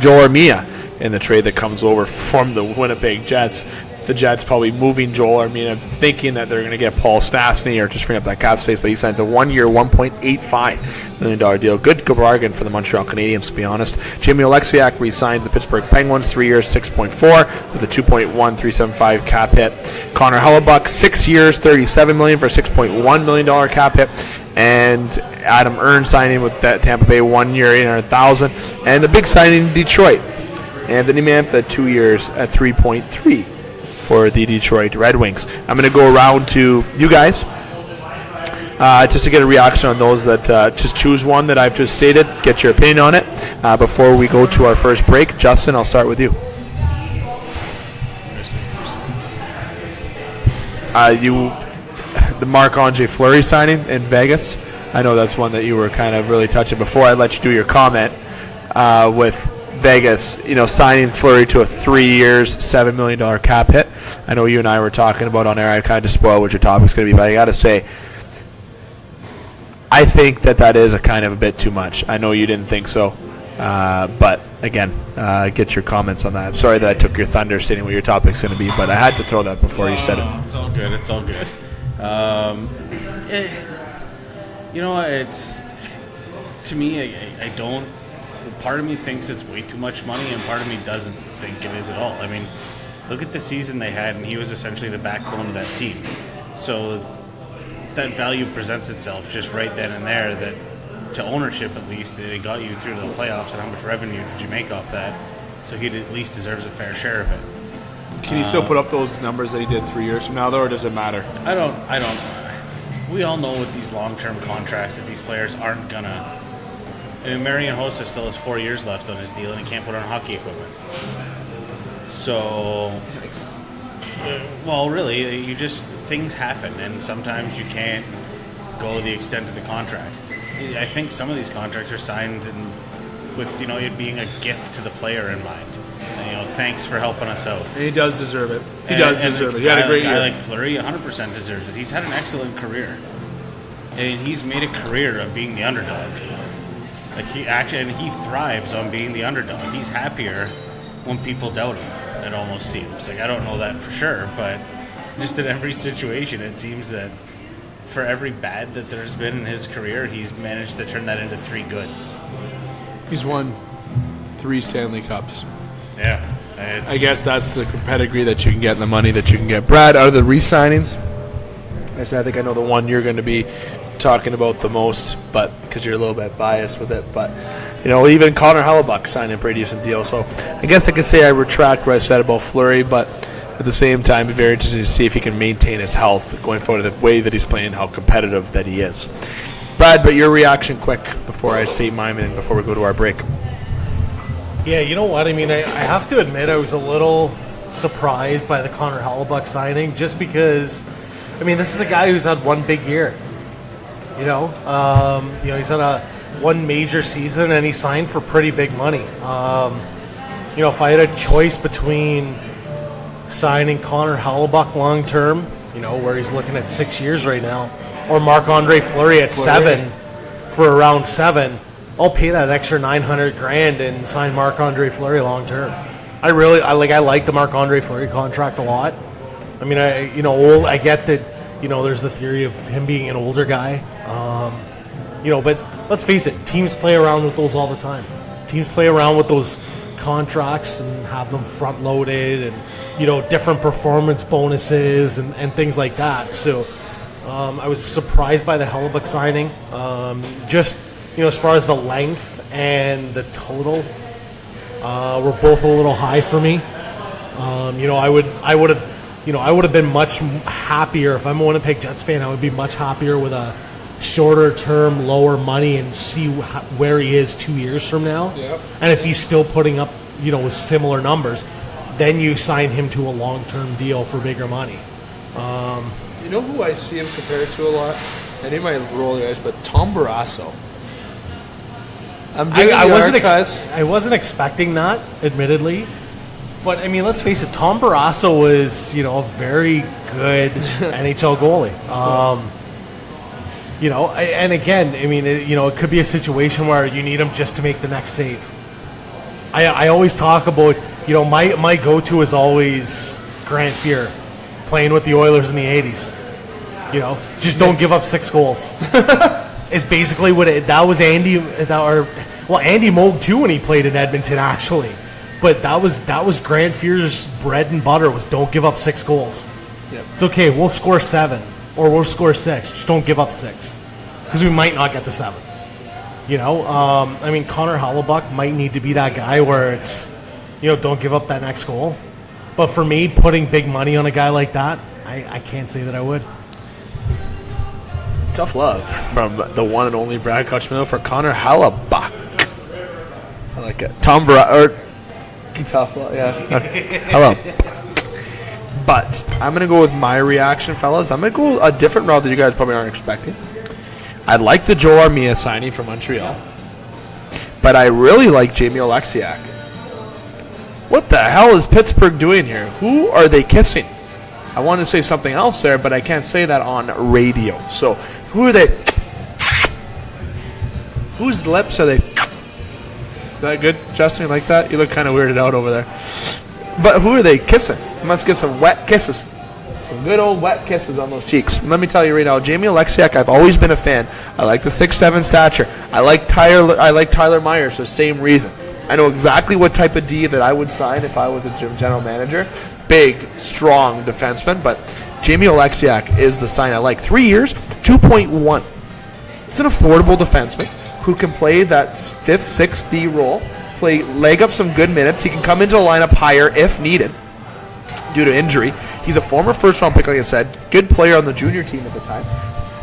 Joel Armia in the trade that comes over from the Winnipeg Jets. The Jets probably moving Joel Armia, thinking that they're going to get Paul Stastny or just bring up that cap space, but he signs a 1-year, $1.85 million deal. Good bargain for the Montreal Canadiens, to be honest. Jamie Oleksiak re-signed the Pittsburgh Penguins, 3 years, $6.4 with a $2.1375 cap hit. Connor Hellebuck, 6 years, $37 million for a $6.1 million cap hit. And Adam Earn signing with that Tampa Bay, 1 year, $800,000. And the big signing in Detroit, Anthony Mantha, 2 years at $3.3 for the Detroit Red Wings. I'm going to go around to you guys just to get a reaction on those that just choose one that I've just stated. Get your opinion on it before we go to our first break. Justin, I'll start with you. The Marc-Andre Fleury signing in Vegas. I know that's one that you were kind of really touching. Before I let you do your comment with Vegas, signing Fleury to a 3 years, $7 million cap hit. I know you and I were talking about on air. I kind of just spoiled what your topic's going to be, but I got to say, I think that is a kind of a bit too much. I know you didn't think so, but again, get your comments on that. I'm sorry that I took your thunder stating what your topic's going to be, but I had to throw that before you said it. It's all good. It's all good. It's to me, I don't. Part of me thinks it's way too much money, and part of me doesn't think it is at all. I mean, look at the season they had, and he was essentially the backbone of that team. So that value presents itself just right then and there, that to ownership at least, that it got you through to the playoffs, and how much revenue did you make off that? So he at least deserves a fair share of it. Can you still put up those numbers that he did 3 years from now, though, or does it matter? I don't. We all know with these long-term contracts that these players aren't gonna. I mean, Marian Hossa still has 4 years left on his deal, and he can't put on hockey equipment. So, well, really, things happen, and sometimes you can't go the extent of the contract. I think some of these contracts are signed with it being a gift to the player in mind. And, thanks for helping us out. And he does deserve it. He deserve it. He had a great year. Like Fleury 100% deserves it. He's had an excellent career. And he's made a career of being the underdog. Like he thrives on being the underdog. He's happier when people doubt him. It almost seems like, I don't know that for sure, but just in every situation, it seems that for every bad that there's been in his career, he's managed to turn that into 3 goods. He's won 3 Stanley Cups. Yeah. I guess that's the pedigree that you can get and the money that you can get. Brad, out of the re-signings, I think I know the one you're going to be talking about the most, but because you're a little bit biased with it. But, even Connor Hellebuck signed a pretty decent deal. So I guess I could say I retract what I said about Fleury, but at the same time, be very interested to see if he can maintain his health going forward, the way that he's playing, how competitive that he is. Brad, but your reaction quick before I state mine and before we go to our break. Yeah, you know what? I mean, I have to admit I was a little surprised by the Connor Hellebuck signing just because, this is a guy who's had one big year. He's had one major season and he signed for pretty big money. If I had a choice between signing Connor Hellebuck long term, where he's looking at 6 years right now, or Marc-Andre Fleury at 7 for around 7, I'll pay that extra $900,000 and sign Marc-Andre Fleury long term. I like the Marc-Andre Fleury contract a lot. I get that, there's the theory of him being an older guy. But let's face it, teams play around with those all the time. Teams play around with those contracts and have them front loaded and, different performance bonuses and things like that. So I was surprised by the Hellebuck signing. As far as the length and the total, were both a little high for me. I would have been much happier if I'm a Winnipeg Jets fan. I would be much happier with a shorter term, lower money, and see where he is 2 years from now. Yep. And if he's still putting up, with similar numbers, then you sign him to a long term deal for bigger money. You know who I see him compared to a lot? And he might roll the eyes, but Tom Barrasso. I wasn't expecting that, admittedly. But, let's face it, Tom Barrasso was, a very good NHL goalie. And again, it could be a situation where you need him just to make the next save. I always talk about, my go-to is always Grant Fuhr, playing with the Oilers in the 80s. Just don't give up 6 goals. Is basically what that was Andy Moog too when he played in Edmonton, actually. But that was Grant Fuhr's bread and butter, was don't give up 6 goals. Yep. It's okay, we'll score 7 or we'll score 6. Just don't give up 6 because we might not get the 7. Connor Hellebuck might need to be that guy where it's, don't give up that next goal. But for me, putting big money on a guy like that, I can't say that I would. Tough love from the one and only Brad Kutchman for Connor Hellebuck. I like it. Tough love, yeah. Hello. But I'm going to go with my reaction, fellas. I'm going to go a different route that you guys probably aren't expecting. I like the Joe Armia signing from Montreal, but I really like Jamie Oleksiak. What the hell is Pittsburgh doing here? Who are they kissing? I want to say something else there, but I can't say that on radio. So, who are they? Whose lips are they? Is that good, Justin? You like that? You look kind of weirded out over there. But who are they kissing? You must get some wet kisses. Some good old wet kisses on those cheeks. And let me tell you right now, Jamie Oleksiak, I've always been a fan. I like the 6'7" stature. I like Tyler Myers for the same reason. I know exactly what type of D that I would sign if I was a general manager. Big, strong defenseman, but Jamie Oleksiak is the sign I like. 3 years, 2.1. It's an affordable defenseman who can play that 5th, 6th D role, leg up some good minutes. He can come into the lineup higher if needed due to injury. He's a former first-round pick, like I said. Good player on the junior team at the time.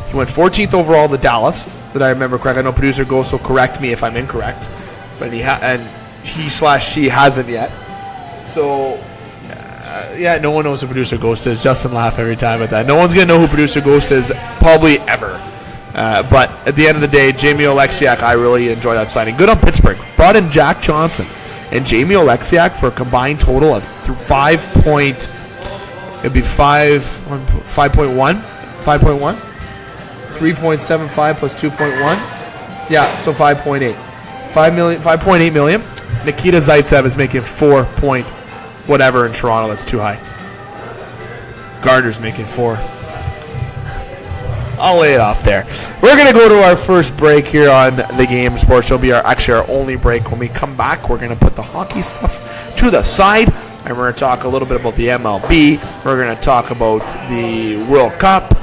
He went 14th overall to Dallas, that I remember correct. I know producer Ghost will correct me if I'm incorrect, but he hasn't yet. So, no one knows who producer Ghost is. Justin laugh every time at that. No one's going to know who producer Ghost is probably ever. But at the end of the day, Jamie Oleksiak, I really enjoy that signing. Good on Pittsburgh. Brought in Jack Johnson and Jamie Oleksiak for a combined total of 5.1. 3.75 plus 2.1. Yeah, so 5.8. 5.8 million. Nikita Zaitsev is making 4 point whatever in Toronto. That's too high. Gardner's making 4. I'll lay it off there. We're going to go to our first break here on the Game Sports Show. It'll be our only break. When we come back, we're going to put the hockey stuff to the side, and we're going to talk a little bit about the MLB. We're going to talk about the World Cup,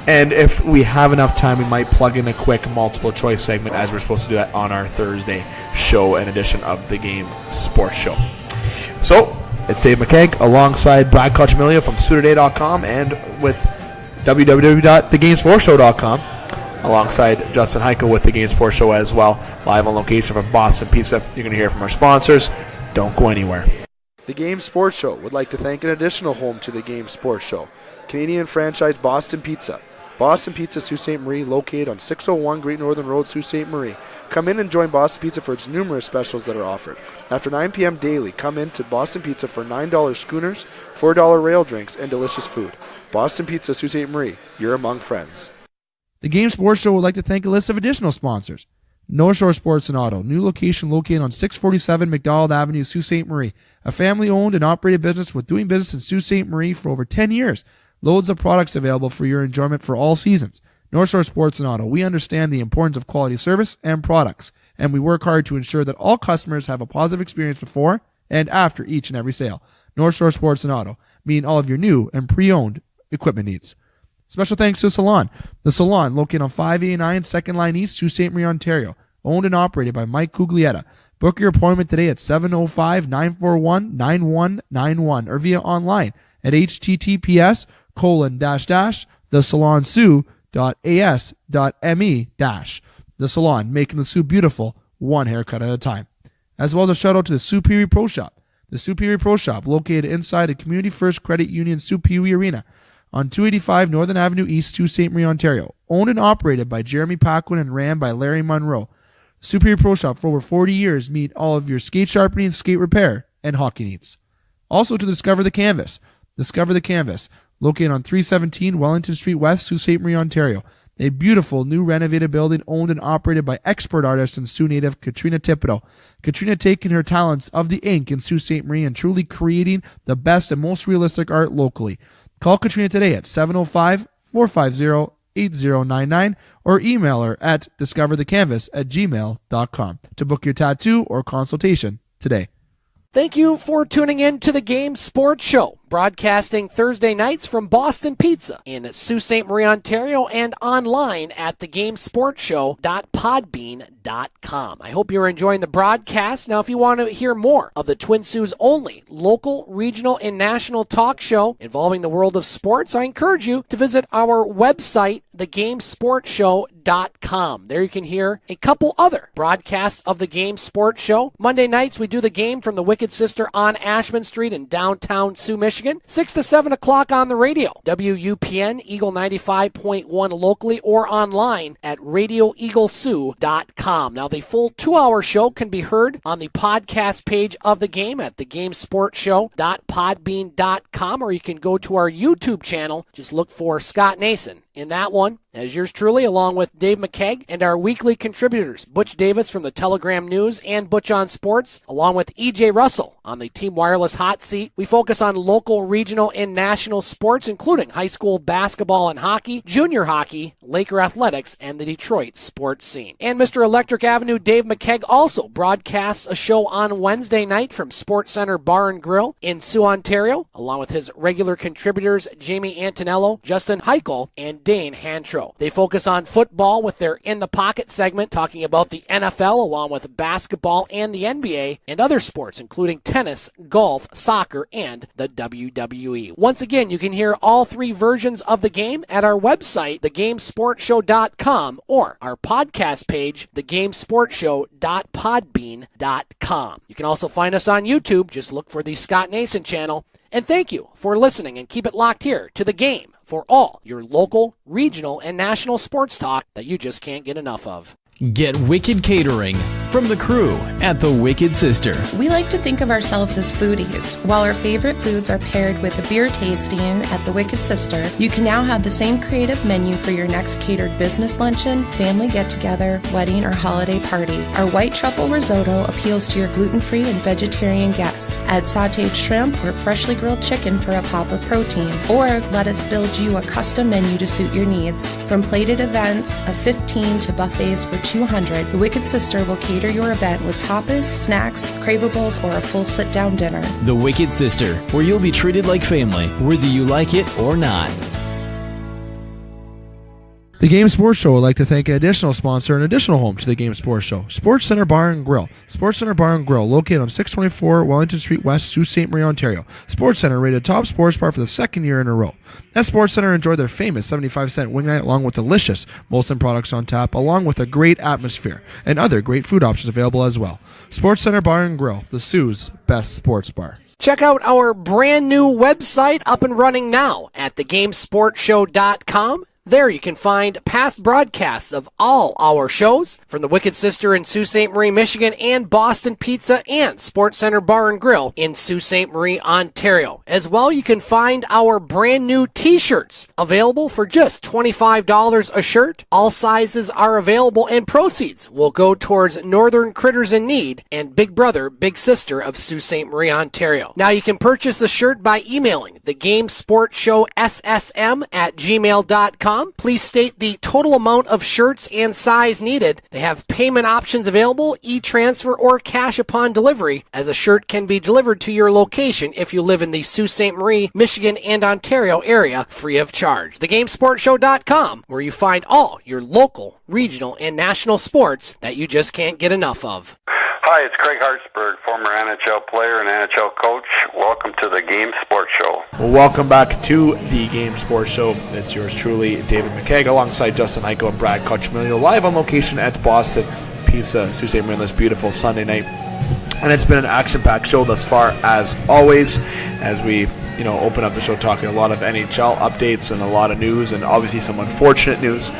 and if we have enough time, we might plug in a quick multiple choice segment, as we're supposed to do that on our Thursday show, an edition of the Game Sports Show. So, it's Dave McKeag alongside Brad Kochmilia from SooToday.com and with www.thegamesportshow.com, alongside Justin Heiko with the Game Sports Show as well, live on location from Boston Pizza. You're going to hear from our sponsors. Don't go anywhere. The Game Sports Show would like to thank an additional home to the Game Sports Show, Canadian franchise Boston Pizza. Boston Pizza, Sault Ste. Marie, located on 601 Great Northern Road, Sault Ste. Marie. Come in and join Boston Pizza for its numerous specials that are offered. After 9 p.m. daily, come in to Boston Pizza for $9 schooners, $4 rail drinks, and delicious food. Boston Pizza, Sault Ste. Marie, you're among friends. The Game Sports Show would like to thank a list of additional sponsors. North Shore Sports and Auto, new location located on 647 McDonald Avenue, Sault Ste. Marie. A family-owned and operated business with doing business in Sault Ste. Marie for over 10 years. Loads of products available for your enjoyment for all seasons. North Shore Sports and Auto, we understand the importance of quality service and products, and we work hard to ensure that all customers have a positive experience before and after each and every sale. North Shore Sports and Auto, meeting all of your new and pre-owned equipment needs. Special thanks to Salon. The Salon, located on 589 2nd Line East, Sault Ste. Marie, Ontario. Owned and operated by Mike Cuglietta. Book your appointment today at 705-941-9191 or via online at https://thesalonsoo.as.me-. The Salon, making the Soo beautiful, one haircut at a time. As well as a shout out to the Superior Pro Shop. The Superior Pro Shop, located inside the Community First Credit Union Superior Arena on 285 Northern Avenue East, Sault Ste. Marie, Ontario. Owned and operated by Jeremy Paquin and ran by Larry Monroe. Superior Pro Shop, for over 40 years, meet all of your skate sharpening, skate repair, and hockey needs. Also to Discover the Canvas. Discover the Canvas, located on 317 Wellington Street West, Sault Ste. Marie, Ontario. A beautiful new renovated building owned and operated by expert artist and Sioux native Katrina Thibodeau. Katrina taking her talents of the ink in Sault Ste. Marie and truly creating the best and most realistic art locally. Call Katrina today at 705-450-8099 or email her at discoverthecanvas@gmail.com to book your tattoo or consultation today. Thank you for tuning in to the Game Sports Show, broadcasting Thursday nights from Boston Pizza in Sault Ste. Marie, Ontario, and online at thegamesportshow.podbean.com. I hope you're enjoying the broadcast. Now, if you want to hear more of the Twin Sault's only local, regional, and national talk show involving the world of sports, I encourage you to visit our website, thegamesportshow.com. There you can hear a couple other broadcasts of the Game Sports Show. Monday nights, we do the game from the Wicked Sister on Ashman Street in downtown Sioux, Michigan, 6 to 7 o'clock on the radio. WUPN, Eagle 95.1 locally or online at radioeaglesioux.com. Now, the full 2-hour show can be heard on the podcast page of the game at thegamesportshow.podbean.com, or you can go to our YouTube channel. Just look for Scott Nason. In that one, as yours truly, along with Dave McKeag and our weekly contributors, Butch Davis from the Telegram News and Butch on Sports, along with EJ Russell on the Team Wireless Hot Seat. We focus on local, regional, and national sports, including high school basketball and hockey, junior hockey, Laker athletics, and the Detroit sports scene. And Mr. Electric Avenue Dave McKeag also broadcasts a show on Wednesday night from Sports Center Bar and Grill in Sioux, Ontario, along with his regular contributors Jamie Antonello, Justin Heichel, and Dane Hantro. They focus on football with their In the Pocket segment, talking about the NFL along with basketball and the NBA and other sports, including tennis, golf, soccer, and the WWE. Once again, you can hear all three versions of the game at our website, thegamesportshow.com, or our podcast page, thegamesportshow.podbean.com. You can also find us on YouTube. Just look for the Scott Nason channel. And thank you for listening, and keep it locked here to the game for all your local, regional, and national sports talk that you just can't get enough of. Get Wicked Catering from the crew at the Wicked Sister. We like to think of ourselves as foodies. While our favorite foods are paired with a beer tasting at the Wicked Sister, you can now have the same creative menu for your next catered business luncheon, family get-together, wedding, or holiday party. Our white truffle risotto appeals to your gluten-free and vegetarian guests. Add sautéed shrimp or freshly grilled chicken for a pop of protein. Or let us build you a custom menu to suit your needs. From plated events of 15 to buffets for 200, the Wicked Sister will cater your event with tapas, snacks, cravables, or a full sit-down dinner. The Wicked Sister, where you'll be treated like family, whether you like it or not. The Game Sports Show would like to thank an additional sponsor and additional home to the Game Sports Show, Sports Center Bar and Grill. Sports Center Bar and Grill, located on 624 Wellington Street West, Sault Ste. Marie, Ontario. Sports Center rated top sports bar for the second year in a row. At Sports Center, enjoy their famous 75-cent wing night along with delicious Molson products on tap, along with a great atmosphere and other great food options available as well. Sports Center Bar and Grill, the Sioux's best sports bar. Check out our brand new website up and running now at thegamesportshow.com. There you can find past broadcasts of all our shows from the Wicked Sister in Sault Ste. Marie, Michigan, and Boston Pizza and Sports Center Bar and Grill in Sault Ste. Marie, Ontario. As well, you can find our brand new t-shirts available for just $25 a shirt. All sizes are available and proceeds will go towards Northern Critters in Need and Big Brother, Big Sister of Sault Ste. Marie, Ontario. Now you can purchase the shirt by emailing thegamesportshowssm@gmail.com. Please state the total amount of shirts and size needed. They have payment options available, e-transfer, or cash upon delivery, as a shirt can be delivered to your location if you live in the Sault Ste. Marie, Michigan, and Ontario area, free of charge. TheGameSportsShow.com, where you find all your local, regional, and national sports that you just can't get enough of. Hi, it's Craig Hartsburg, former NHL player and NHL coach. Welcome to the Game Sports Show. Well, welcome back to the Game Sports Show. It's yours truly, David McKegg, alongside Justin Heiko and Brad Cochimilio, live on location at Boston Pizza, Sault Ste. Marie, on this beautiful Sunday night. And it's been an action-packed show thus far, as always, as we open up the show talking a lot of NHL updates and a lot of news, and obviously some unfortunate news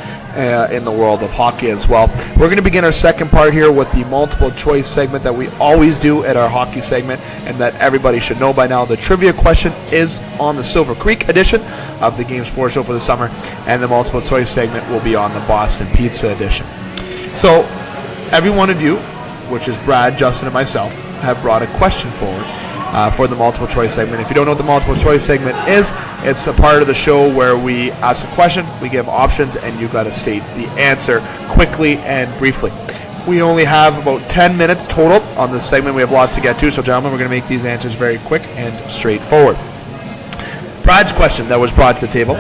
in the world of hockey as well. We're going to begin our second part here with the multiple choice segment that we always do at our hockey segment, and that everybody should know by now. The trivia question is on the Silver Creek edition of the Game Sports Show for the summer, and the multiple choice segment will be on the Boston Pizza edition. So every one of you, which is Brad, Justin, and myself, have brought a question forward for the multiple choice segment. If you don't know what the multiple choice segment is, it's a part of the show where we ask a question, we give options, and you got to state the answer quickly and briefly. We only have about 10 minutes total on this segment. We have lots to get to, so gentlemen, we're going to make these answers very quick and straightforward. Brad's question that was brought to the table: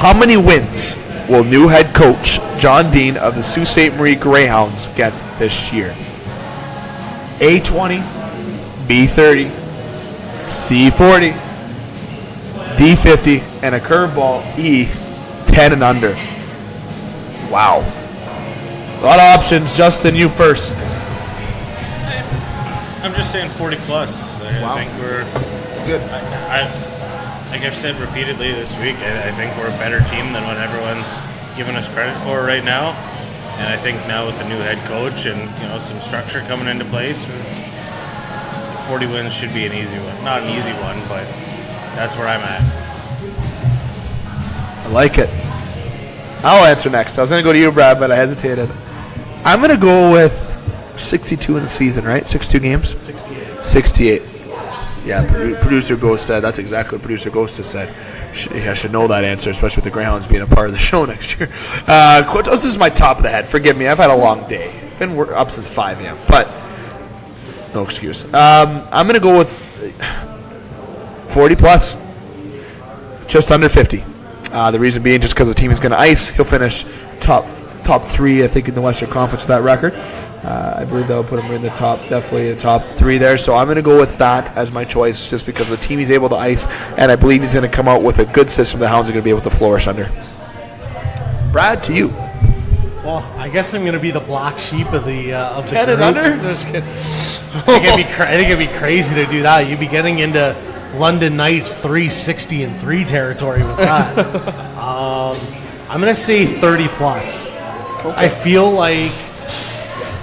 how many wins will new head coach John Dean of the Sault Ste. Marie Greyhounds get this year? A20, B30, C40, D50, and a curveball, E10 and under. Wow. A lot of options. Justin, you first. I'm just saying 40 plus. Wow. I think we're good. Like I've said repeatedly this week, I think we're a better team than what everyone's giving us credit for right now. And I think now with the new head coach and some structure coming into place, 40 wins should be an easy one. Not an easy one, but that's where I'm at. I like it. I'll answer next. I was going to go to you, Brad, but I hesitated. I'm going to go with 62 in the season, right? 62 games? 68. Yeah, Producer Ghost said. That's exactly what Producer Ghost has said. I should know that answer, especially with the Greyhounds being a part of the show next year. This is my top of the head. Forgive me. I've had a long day. Been up since 5 a.m., but no excuse. I'm going to go with 40 plus, just under 50. The reason being just because the team is going to ice. He'll finish top 3, I think, in the Western Conference with that record. I believe that'll put him in the top, definitely the top 3 there. So I'm going to go with that as my choice, just because the team he's able to ice, and I believe he's going to come out with a good system the Hounds are going to be able to flourish under. Brad, to you. Well, I guess I'm going to be the black sheep of the 10 group. and under? I think it'd be crazy to do that. You'd be getting into London Knights 360-3 territory with that. I'm going to say 30 plus. Okay. I feel like,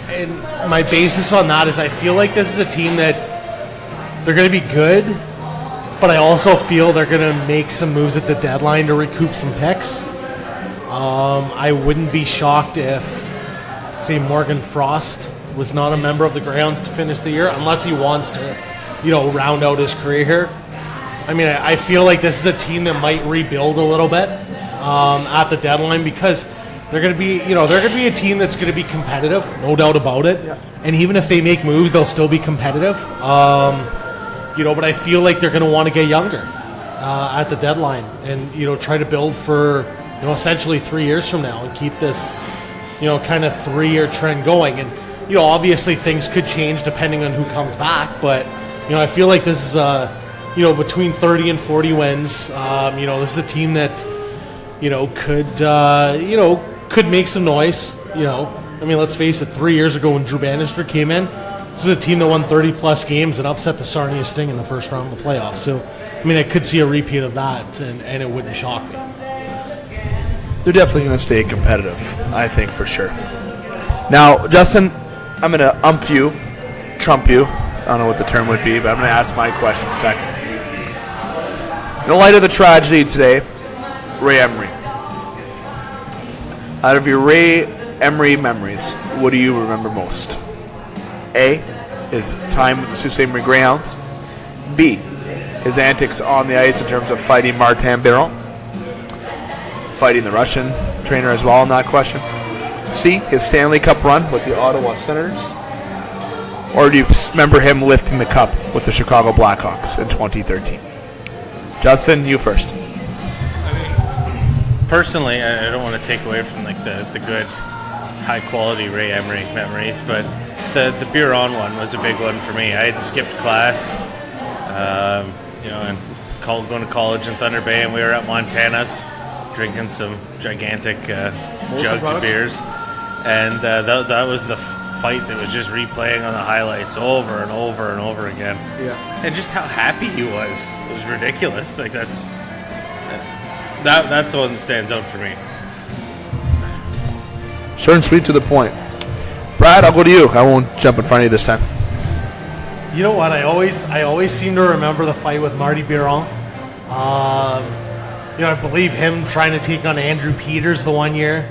and my basis on that is I feel like this is a team that they're going to be good, but I also feel they're going to make some moves at the deadline to recoup some picks. I wouldn't be shocked if, say, Morgan Frost was not a member of the Greyhounds to finish the year, unless he wants to, round out his career here. I mean, I feel like this is a team that might rebuild a little bit at the deadline, because they're going to be, they're going to be a team that's going to be competitive, no doubt about it. Yeah. And even if they make moves, they'll still be competitive. But I feel like they're going to want to get younger at the deadline, and try to build for essentially 3 years from now, and keep this kind of 3-year trend going. And obviously things could change depending on who comes back, but I feel like this is between 30 and 40 wins. This is a team that could make some noise. Let's face it, 3 years ago when Drew Bannister came in, this is a team that won 30 plus games and upset the Sarnia Sting in the first round of the playoffs. So I could see a repeat of that, and it wouldn't shock me. They're definitely going to stay competitive, I think, for sure. Now, Justin, I'm going to trump you. I don't know what the term would be, but I'm going to ask my question second. In the light of the tragedy today, Ray Emery. Out of your Ray Emery memories, what do you remember most? A, his time with the Sault Ste. Marie Greyhounds. B, his antics on the ice in terms of fighting Martin Biron. Fighting the Russian trainer as well in that question. C, his Stanley Cup run with the Ottawa Senators. Or do you remember him lifting the cup with the Chicago Blackhawks in 2013? Justin, you first. Personally, I don't want to take away from the good, high quality Ray Emery memories, but the Biron one was a big one for me. I had skipped class, and going to college in Thunder Bay, and we were at Montana's drinking some gigantic jugs of beers, and that was the fight that was just replaying on the highlights over and over and over again. Yeah, and just how happy he was ridiculous. Like that's the one that stands out for me. Short and sweet to the point. Brad, I'll go to you. I won't jump in front of you this time. You know what? I always seem to remember the fight with Marty Biron. I believe him trying to take on Andrew Peters the one year.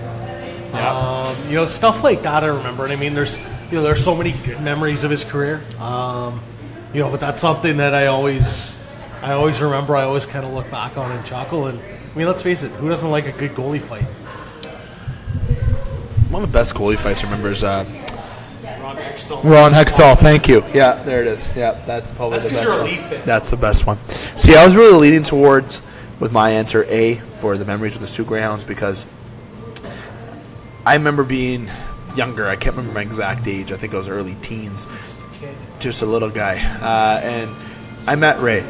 Yeah. Stuff like that I remember. And there's so many good memories of his career. But that's something that I always remember. I always kind of look back on and chuckle. And let's face it, who doesn't like a good goalie fight? One of the best goalie fights I remember is Ron Hextall. Thank you. Yeah, there it is. Yeah, that's probably the best one. That's the best one. See, I was really leaning towards, with my answer, A, for the memories of the Soo Greyhounds, because I remember being younger. I can't remember my exact age. I think I was early teens. Just a little guy. And I met Ray.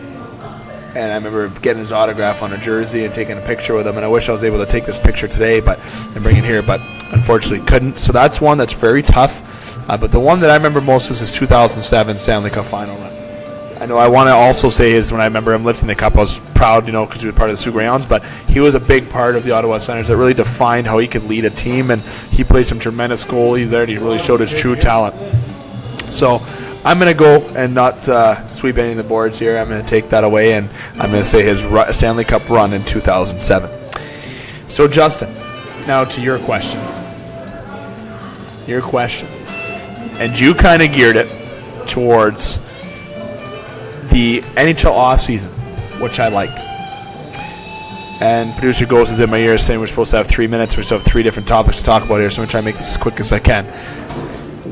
And I remember getting his autograph on a jersey and taking a picture with him. And I wish I was able to take this picture today and bring it here, but unfortunately couldn't. So that's one that's very tough. But the one that I remember most is his 2007 Stanley Cup final run. I know I want to also say is when I remember him lifting the cup, I was proud, because he was part of the Soo Greyhounds, but he was a big part of the Ottawa Senators that really defined how he could lead a team, and he played some tremendous goalies there, and he really showed his true talent. So I'm going to go and not sweep any of the boards here. I'm going to take that away, and I'm going to say his Stanley Cup run in 2007. So, Justin, now to your question. And you kind of geared it towards the NHL offseason, which I liked. And producer Ghost is in my ear saying we're supposed to have 3 minutes. We still have 3 different topics to talk about here, so I'm going to try and make this as quick as I can.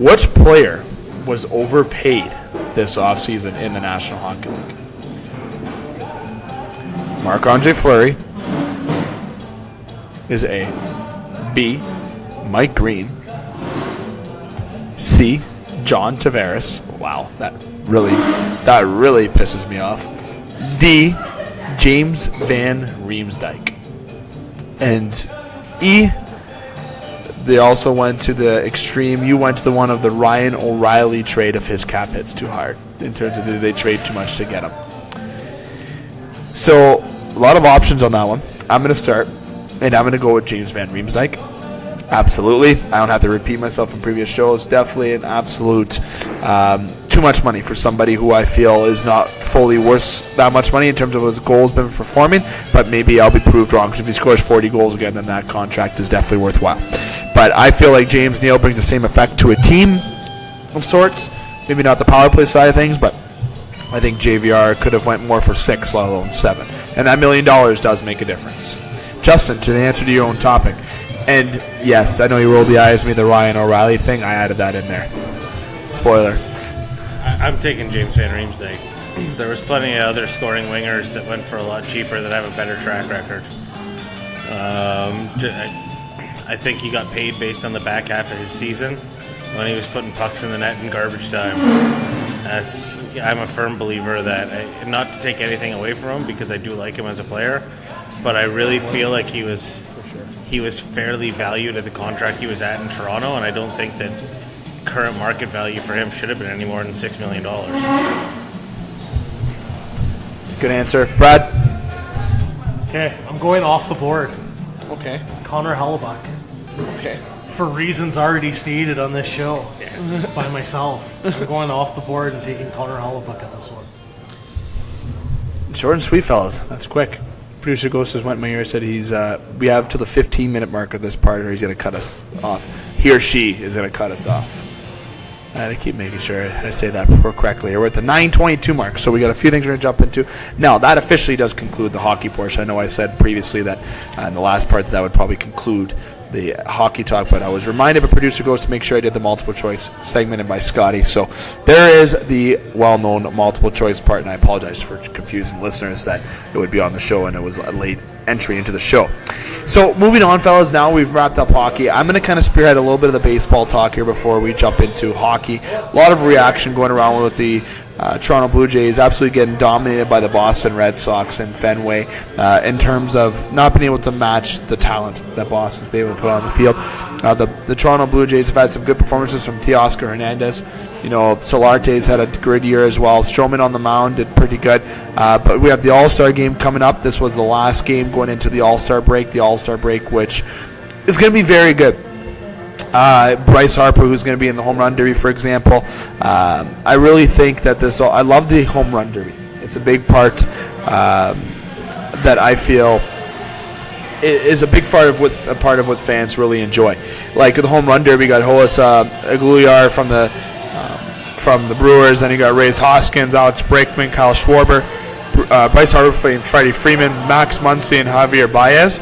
Which player was overpaid this offseason in the National Hockey League? Marc-Andre Fleury is A. B. Mike Green. C. John Tavares. Wow, that really pisses me off. D. James Van Riemsdyk. And E. They also went to the extreme. You went to the one of the Ryan O'Reilly trade if his cap hits too hard. In terms of did they trade too much to get him. So a lot of options on that one. I'm going to start, and I'm going to go with James Van Riemsdyk. Absolutely. I don't have to repeat myself from previous shows. Definitely an absolute too much money for somebody who I feel is not fully worth that much money in terms of his goals been performing, but maybe I'll be proved wrong, because if he scores 40 goals again, then that contract is definitely worthwhile. But I feel like James Neal brings the same effect to a team of sorts. Maybe not the power play side of things, but I think JVR could have went more for 6, let alone 7. And that $1 million does make a difference. Justin, to the answer to your own topic. And yes, I know you rolled the eyes at me, the Ryan O'Reilly thing. I added that in there. Spoiler. I'm taking James Van Riemsdyk. There was plenty of other scoring wingers that went for a lot cheaper that have a better track record. I think he got paid based on the back half of his season when he was putting pucks in the net in garbage time. I'm a firm believer that, not to take anything away from him because I do like him as a player, but I really feel like he was fairly valued at the contract he was at in Toronto, and I don't think that current market value for him should have been any more than $6 million. Good answer. Brad? Okay, I'm going off the board. Okay. Connor Hellebuck. Okay. For reasons already stated on this show by myself. I'm going off the board and taking Connor Hellebuck on this one. Short and sweet, fellas. That's quick. Producer Ghostas went in my ear and said we have till the 15-minute mark of this part, or he's going to cut us off. He or she is going to cut us off. I had to keep making sure I say that correctly. We're at the 9:22 mark, so we got a few things we're going to jump into. Now, that officially does conclude the hockey portion. I know I said previously that in the last part that would probably conclude the hockey talk, but I was reminded by Producer Ghost to make sure I did the multiple choice segmented by Scotty. So there is the well-known multiple choice part, and I apologize for confusing listeners that it would be on the show and it was a late entry into the show. So moving on, fellas, now we've wrapped up hockey. I'm going to kind of spearhead a little bit of the baseball talk here before we jump into hockey. A lot of reaction going around with the Toronto Blue Jays absolutely getting dominated by the Boston Red Sox in Fenway in terms of not being able to match the talent that Boston's been able to put on the field. The Toronto Blue Jays have had some good performances from Teoscar Hernandez. You know, Solarte's had a good year as well. Stroman on the mound did pretty good. But we have the All-Star game coming up. This was the last game going into the All-Star break. The All-Star break, which is going to be very good. Bryce Harper, who's going to be in the home run derby, for example. I really think that I love the home run derby. It's a big part that I feel is a big part of what fans really enjoy. Like the home run derby, you got Hoas Aguilar from the Brewers, then you got Reyes Hoskins, Alex Bregman, Kyle Schwarber, Bryce Harper and Freddie Freeman, Max Muncy, and Javier Baez.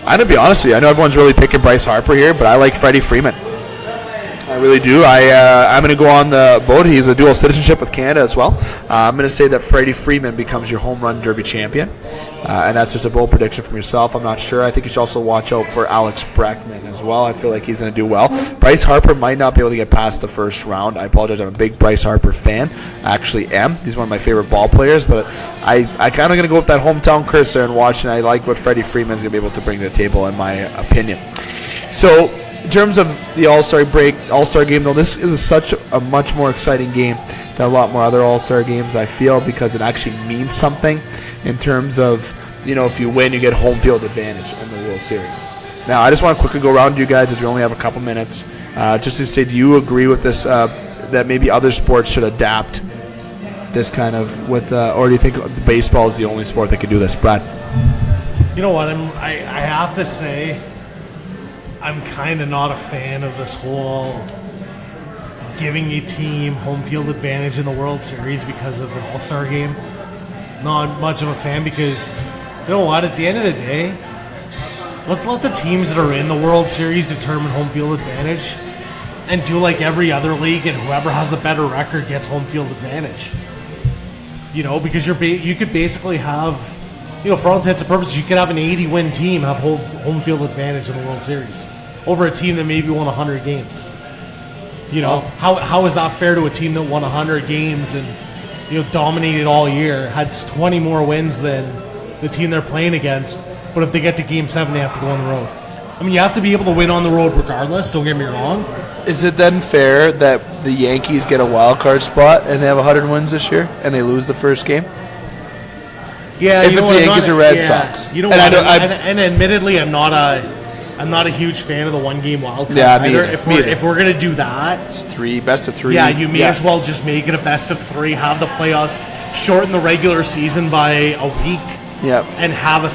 I'm going to be honest with you. I know everyone's really picking Bryce Harper here, but I like Freddie Freeman. I really do. I'm going to go on the boat. He's a dual citizenship with Canada as well. I'm going to say that Freddie Freeman becomes your home run derby champion. And that's just a bold prediction from yourself. I'm not sure. I think you should also watch out for Alex Bregman as well. I feel like he's going to do well. Bryce Harper might not be able to get past the first round. I apologize. I'm a big Bryce Harper fan. I actually am. He's one of my favorite ball players. But I kind of going to go with that hometown curse there and watch. And I like what Freddie Freeman's going to be able to bring to the table, in my opinion. So in terms of the All-Star game, though, this is such a much more exciting game than a lot more other All-Star games, I feel, because it actually means something in terms of, if you win, you get home field advantage in the World Series. Now, I just want to quickly go around to you guys, as we only have a couple minutes, just to say, do you agree with this, that maybe other sports should adapt this kind of, or do you think baseball is the only sport that can do this? Brad? You know what, I have to say, I'm kind of not a fan of this whole giving a team home field advantage in the World Series because of an All-Star game. Not much of a fan because, you know what, at the end of the day, let's let the teams that are in the World Series determine home field advantage and do like every other league, and whoever has the better record gets home field advantage. Because you could basically have, for all intents and purposes, you could have an 80-win team have home field advantage in the World Series over a team that maybe won 100 games. How is that fair to a team that won 100 games and dominated all year, had 20 more wins than the team they're playing against, but if they get to Game 7, they have to go on the road? I mean, you have to be able to win on the road regardless, don't get me wrong. Is it then fair that the Yankees get a wild card spot and they have 100 wins this year and they lose the first game? Yeah, if you it's know the what, Yankees or Red Sox. You know And what? I don't- And admittedly, I'm not a huge fan of the one-game wild card Yeah, me either. either. If we're gonna do that, best of 3. yeah, you may as well just make it a best of 3. Have the playoffs, shorten the regular season by a week, and have a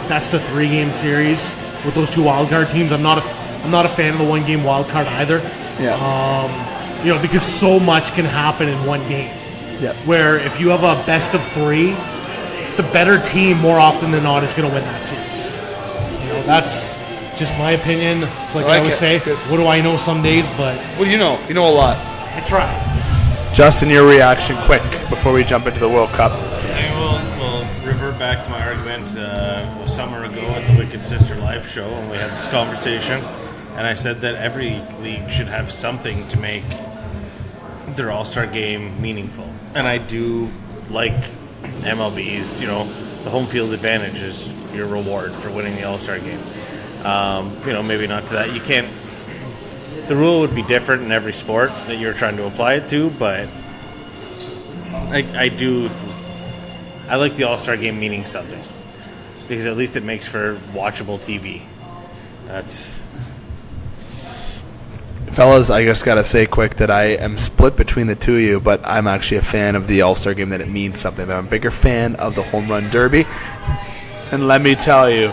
best of 3 game series with those 2 wild card teams. I'm not a fan of the one-game wild card either. Yeah. Because so much can happen in one game. Yep. Where if you have a best of 3, the better team more often than not is going to win that series. That's just my opinion. It's like I always say, what do I know some days? But what do you know? You know a lot. I try. Justin, your reaction, quick, before we jump into the World Cup. I will revert back to my argument a summer ago at the Wicked Sister live show, and we had this conversation, and I said that every league should have something to make their All-Star game meaningful. And I do like MLB's, the home field advantage is your reward for winning the All-Star game. Maybe not to that. You can't. The rule would be different in every sport that you're trying to apply it to, but I like the All-Star game meaning something, because at least it makes for watchable TV. Fellas, I just got to say quick that I am split between the two of you, but I'm actually a fan of the All-Star game, that it means something. I'm a bigger fan of the Home Run Derby. And let me tell you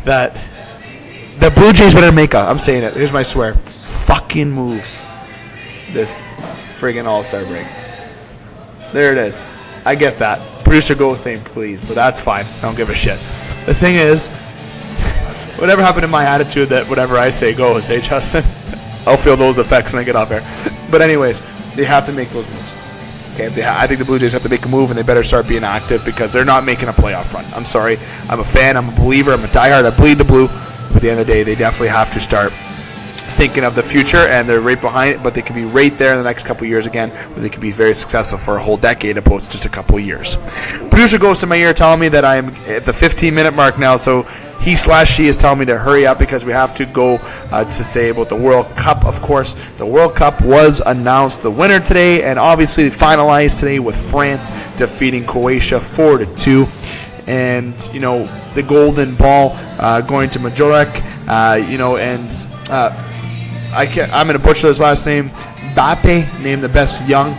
that the Blue Jays better make I'm saying it. Here's my swear. Fucking move this friggin' All-Star break. There it is. I get that. Producer goes saying please, but that's fine. I don't give a shit. The thing is, whatever happened to my attitude that whatever I say goes, hey, Justin? I'll feel those effects when I get off here. But anyways, they have to make those moves. Okay, I think the Blue Jays have to make a move, and they better start being active, because they're not making a playoff run. I'm sorry. I'm a fan. I'm a believer. I'm a diehard. I bleed the blue. But at the end of the day, they definitely have to start thinking of the future, and they're right behind it, but they could be right there in the next couple of years again, where they could be very successful for a whole decade opposed to just a couple of years. Producer goes to my ear telling me that I'm at the 15-minute mark now, so he/she is telling me to hurry up, because we have to go to say about the World Cup. Of course, the World Cup was announced the winner today, and obviously finalized today with France defeating Croatia 4-2. And, the golden ball going to Majorek, I'm going to butcher his last name. Mbappe, named the best young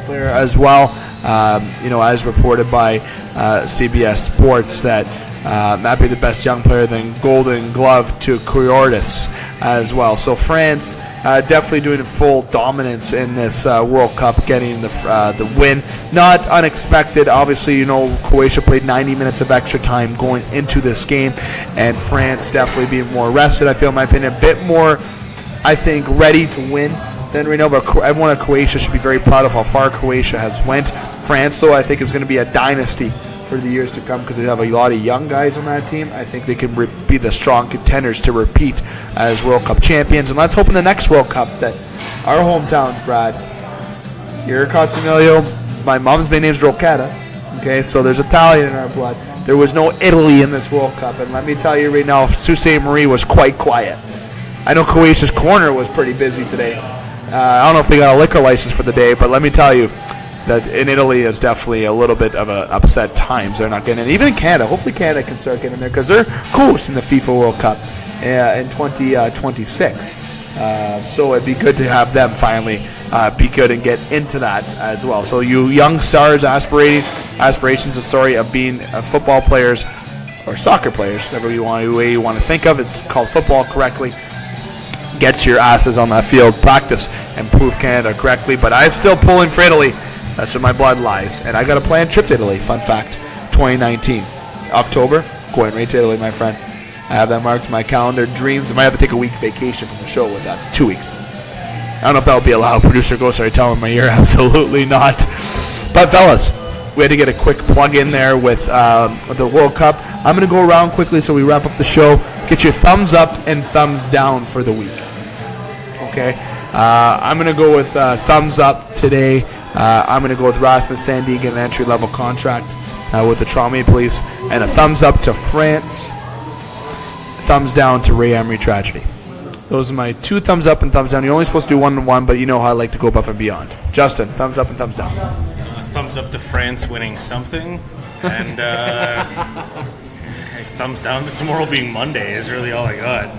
player as well. As reported by CBS Sports, that Mbappe the best young player, then Golden Glove to Courtois as well. So France definitely doing full dominance in this World Cup, getting the win. Not unexpected. Obviously, Croatia played 90 minutes of extra time going into this game, and France definitely being more rested. I feel, in my opinion, a bit more, I think, ready to win than we know. But everyone at Croatia should be very proud of how far Croatia has went. France, though, I think is going to be a dynasty for the years to come, because they have a lot of young guys on that team. I think they can be the strong contenders to repeat as World Cup champions. And let's hope in the next World Cup that our hometowns, Brad, you're Cotsimilio, my mom's main name's Rocchetta, okay, so there's Italian in our blood. There was no Italy in this World Cup, and let me tell you right now, Soo Marie was quite quiet. I know Croatia's corner was pretty busy today. I don't know if they got a liquor license for the day, but let me tell you that in Italy is definitely a little bit of an upset times. They're not getting in. Even in Canada. Hopefully Canada can start getting in there, because they're close in the FIFA World Cup in 2026. So it'd be good to have them finally be good and get into that as well. So you young stars aspirations of being football players or soccer players, whatever way you want to think of. It's called football correctly. Get your asses on that field, practice, and prove Canada correctly. But I'm still pulling for Italy. That's where my blood lies. And I got a planned trip to Italy, fun fact, 2019. October, going right to Italy, my friend. I have that marked in my calendar. Dreams. I might have to take a week vacation from the show with that. 2 weeks. I don't know if that will be allowed. Producer goes, are you telling my ear? Absolutely not. But fellas, we had to get a quick plug in there with the World Cup. I'm going to go around quickly so we wrap up the show. Get your thumbs up and thumbs down for the week. Okay? I'm going to go with thumbs up today. I'm going to go with Rasmus Sandin getting an entry-level contract with the Toronto Maple Leafs. And a thumbs up to France. Thumbs down to Ray Emery tragedy. Those are my 2 thumbs up and thumbs down. You're only supposed to do 1 and 1, but you know how I like to go above and beyond. Justin, thumbs up and thumbs down. Thumbs up to France winning something. And thumbs down to tomorrow being Monday is really all I got.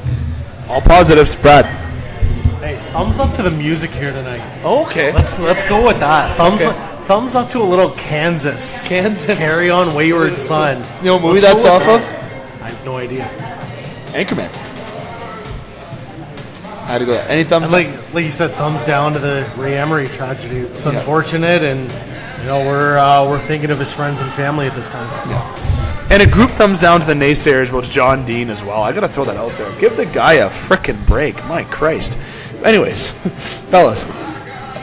All positives, Brad. Hey, thumbs up to the music here tonight. Okay. Let's go with that. Thumbs up to a little Kansas. Carry On Wayward Son. You know what movie that's off of? I have no idea. Anchorman. I had to go. Any thumbs like you said, thumbs down to the Ray Emery tragedy. It's unfortunate, and we're thinking of his friends and family at this time. Yeah. And a group thumbs down to the naysayers about John Dean as well. I gotta throw that out there. Give the guy a frickin' break. My Christ. Anyways, fellas,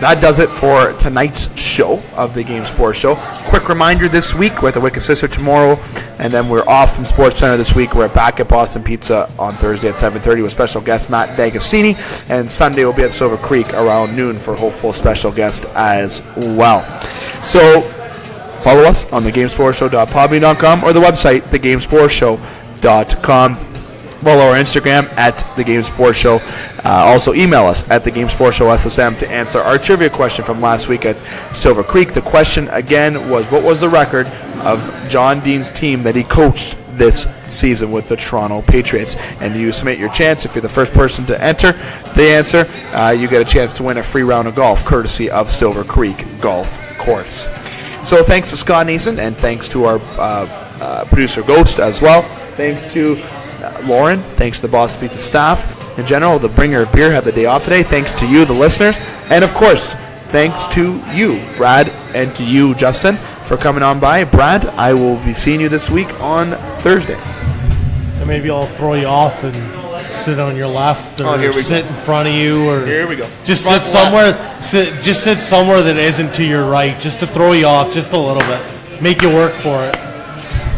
that does it for tonight's show of the Game Sports Show. Quick reminder this week, we're at the Wicked Sister tomorrow, and then we're off from Sports Center this week. We're back at Boston Pizza on Thursday at 7:30 with special guest Matt D'Agostini, and Sunday we'll be at Silver Creek around noon for a hopeful special guest as well. So follow us on thegamesportshow.podbean.com or the website, thegamesportshow.com. Follow our Instagram at The Game Sports Show. Also email us at thegamesportshowssm to answer our trivia question from last week at Silver Creek. The question again was, what was the record of John Dean's team that he coached this season with the Toronto Patriots? And you submit your chance. If you're the first person to enter the answer, you get a chance to win a free round of golf courtesy of Silver Creek Golf Course. So thanks to Scott Neeson, and thanks to our producer Ghost as well. Thanks to Lauren. Thanks to the Boston Pizza staff in general. The bringer of beer had the day off today. Thanks to you, the listeners. And of course, thanks to you, Brad, and to you, Justin, for coming on by. Brad, I will be seeing you this week on Thursday. And maybe I'll throw you off and sit on your left, or sit in front of you, or here we go. Just sit somewhere. Sit somewhere that isn't to your right, just to throw you off just a little bit. Make you work for it.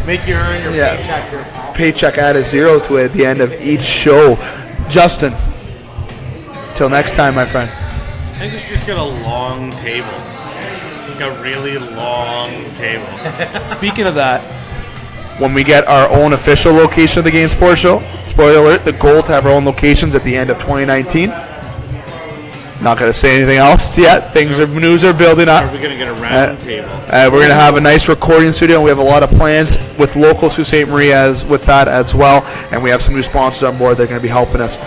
Make you earn your paycheck here. Paycheck add a zero to it at the end of each show. Justin, till next time, my friend. I think we should just get a long table. Like a really long table. Speaking of that, when we get our own official location of the Game Sports Show, spoiler alert, the goal to have our own locations at the end of 2019. Not going to say anything else yet. News are building up. Are we going to get a round table? We're going to have a nice recording studio, and we have a lot of plans with local Sault Ste. Marie with that as well. And we have some new sponsors on board. They're going to be helping us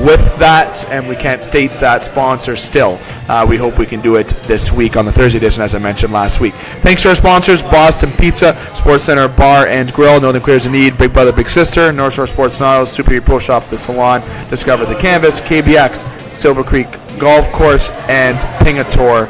with that, and we can't state that sponsor still. We hope we can do it this week on the Thursday edition, as I mentioned last week. Thanks to our sponsors, Boston Pizza, Sports Center Bar and Grill, Northern Creators in Need, Big Brother Big Sister, North Shore Sports Nautilus, Superior Pro Shop, The Salon, Discover the Canvas, KBX, Silver Creek Golf Course, and Pingator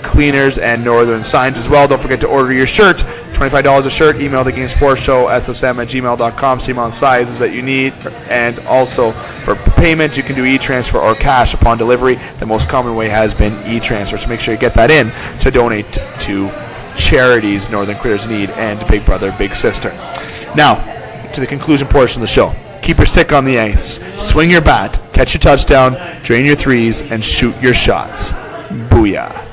Cleaners and Northern Signs as well. Don't forget to order your shirt. $25 a shirt. Email the Game Sports Show, ssm@gmail.com. See on sizes that you need. And also for payment, you can do e-transfer or cash upon delivery. The most common way has been e-transfer. So make sure you get that in to donate to charities Northern Critters Need and Big Brother Big Sister. Now, to the conclusion portion of the show. Keep your stick on the ice. Swing your bat. Catch your touchdown. Drain your threes. And shoot your shots. Booyah.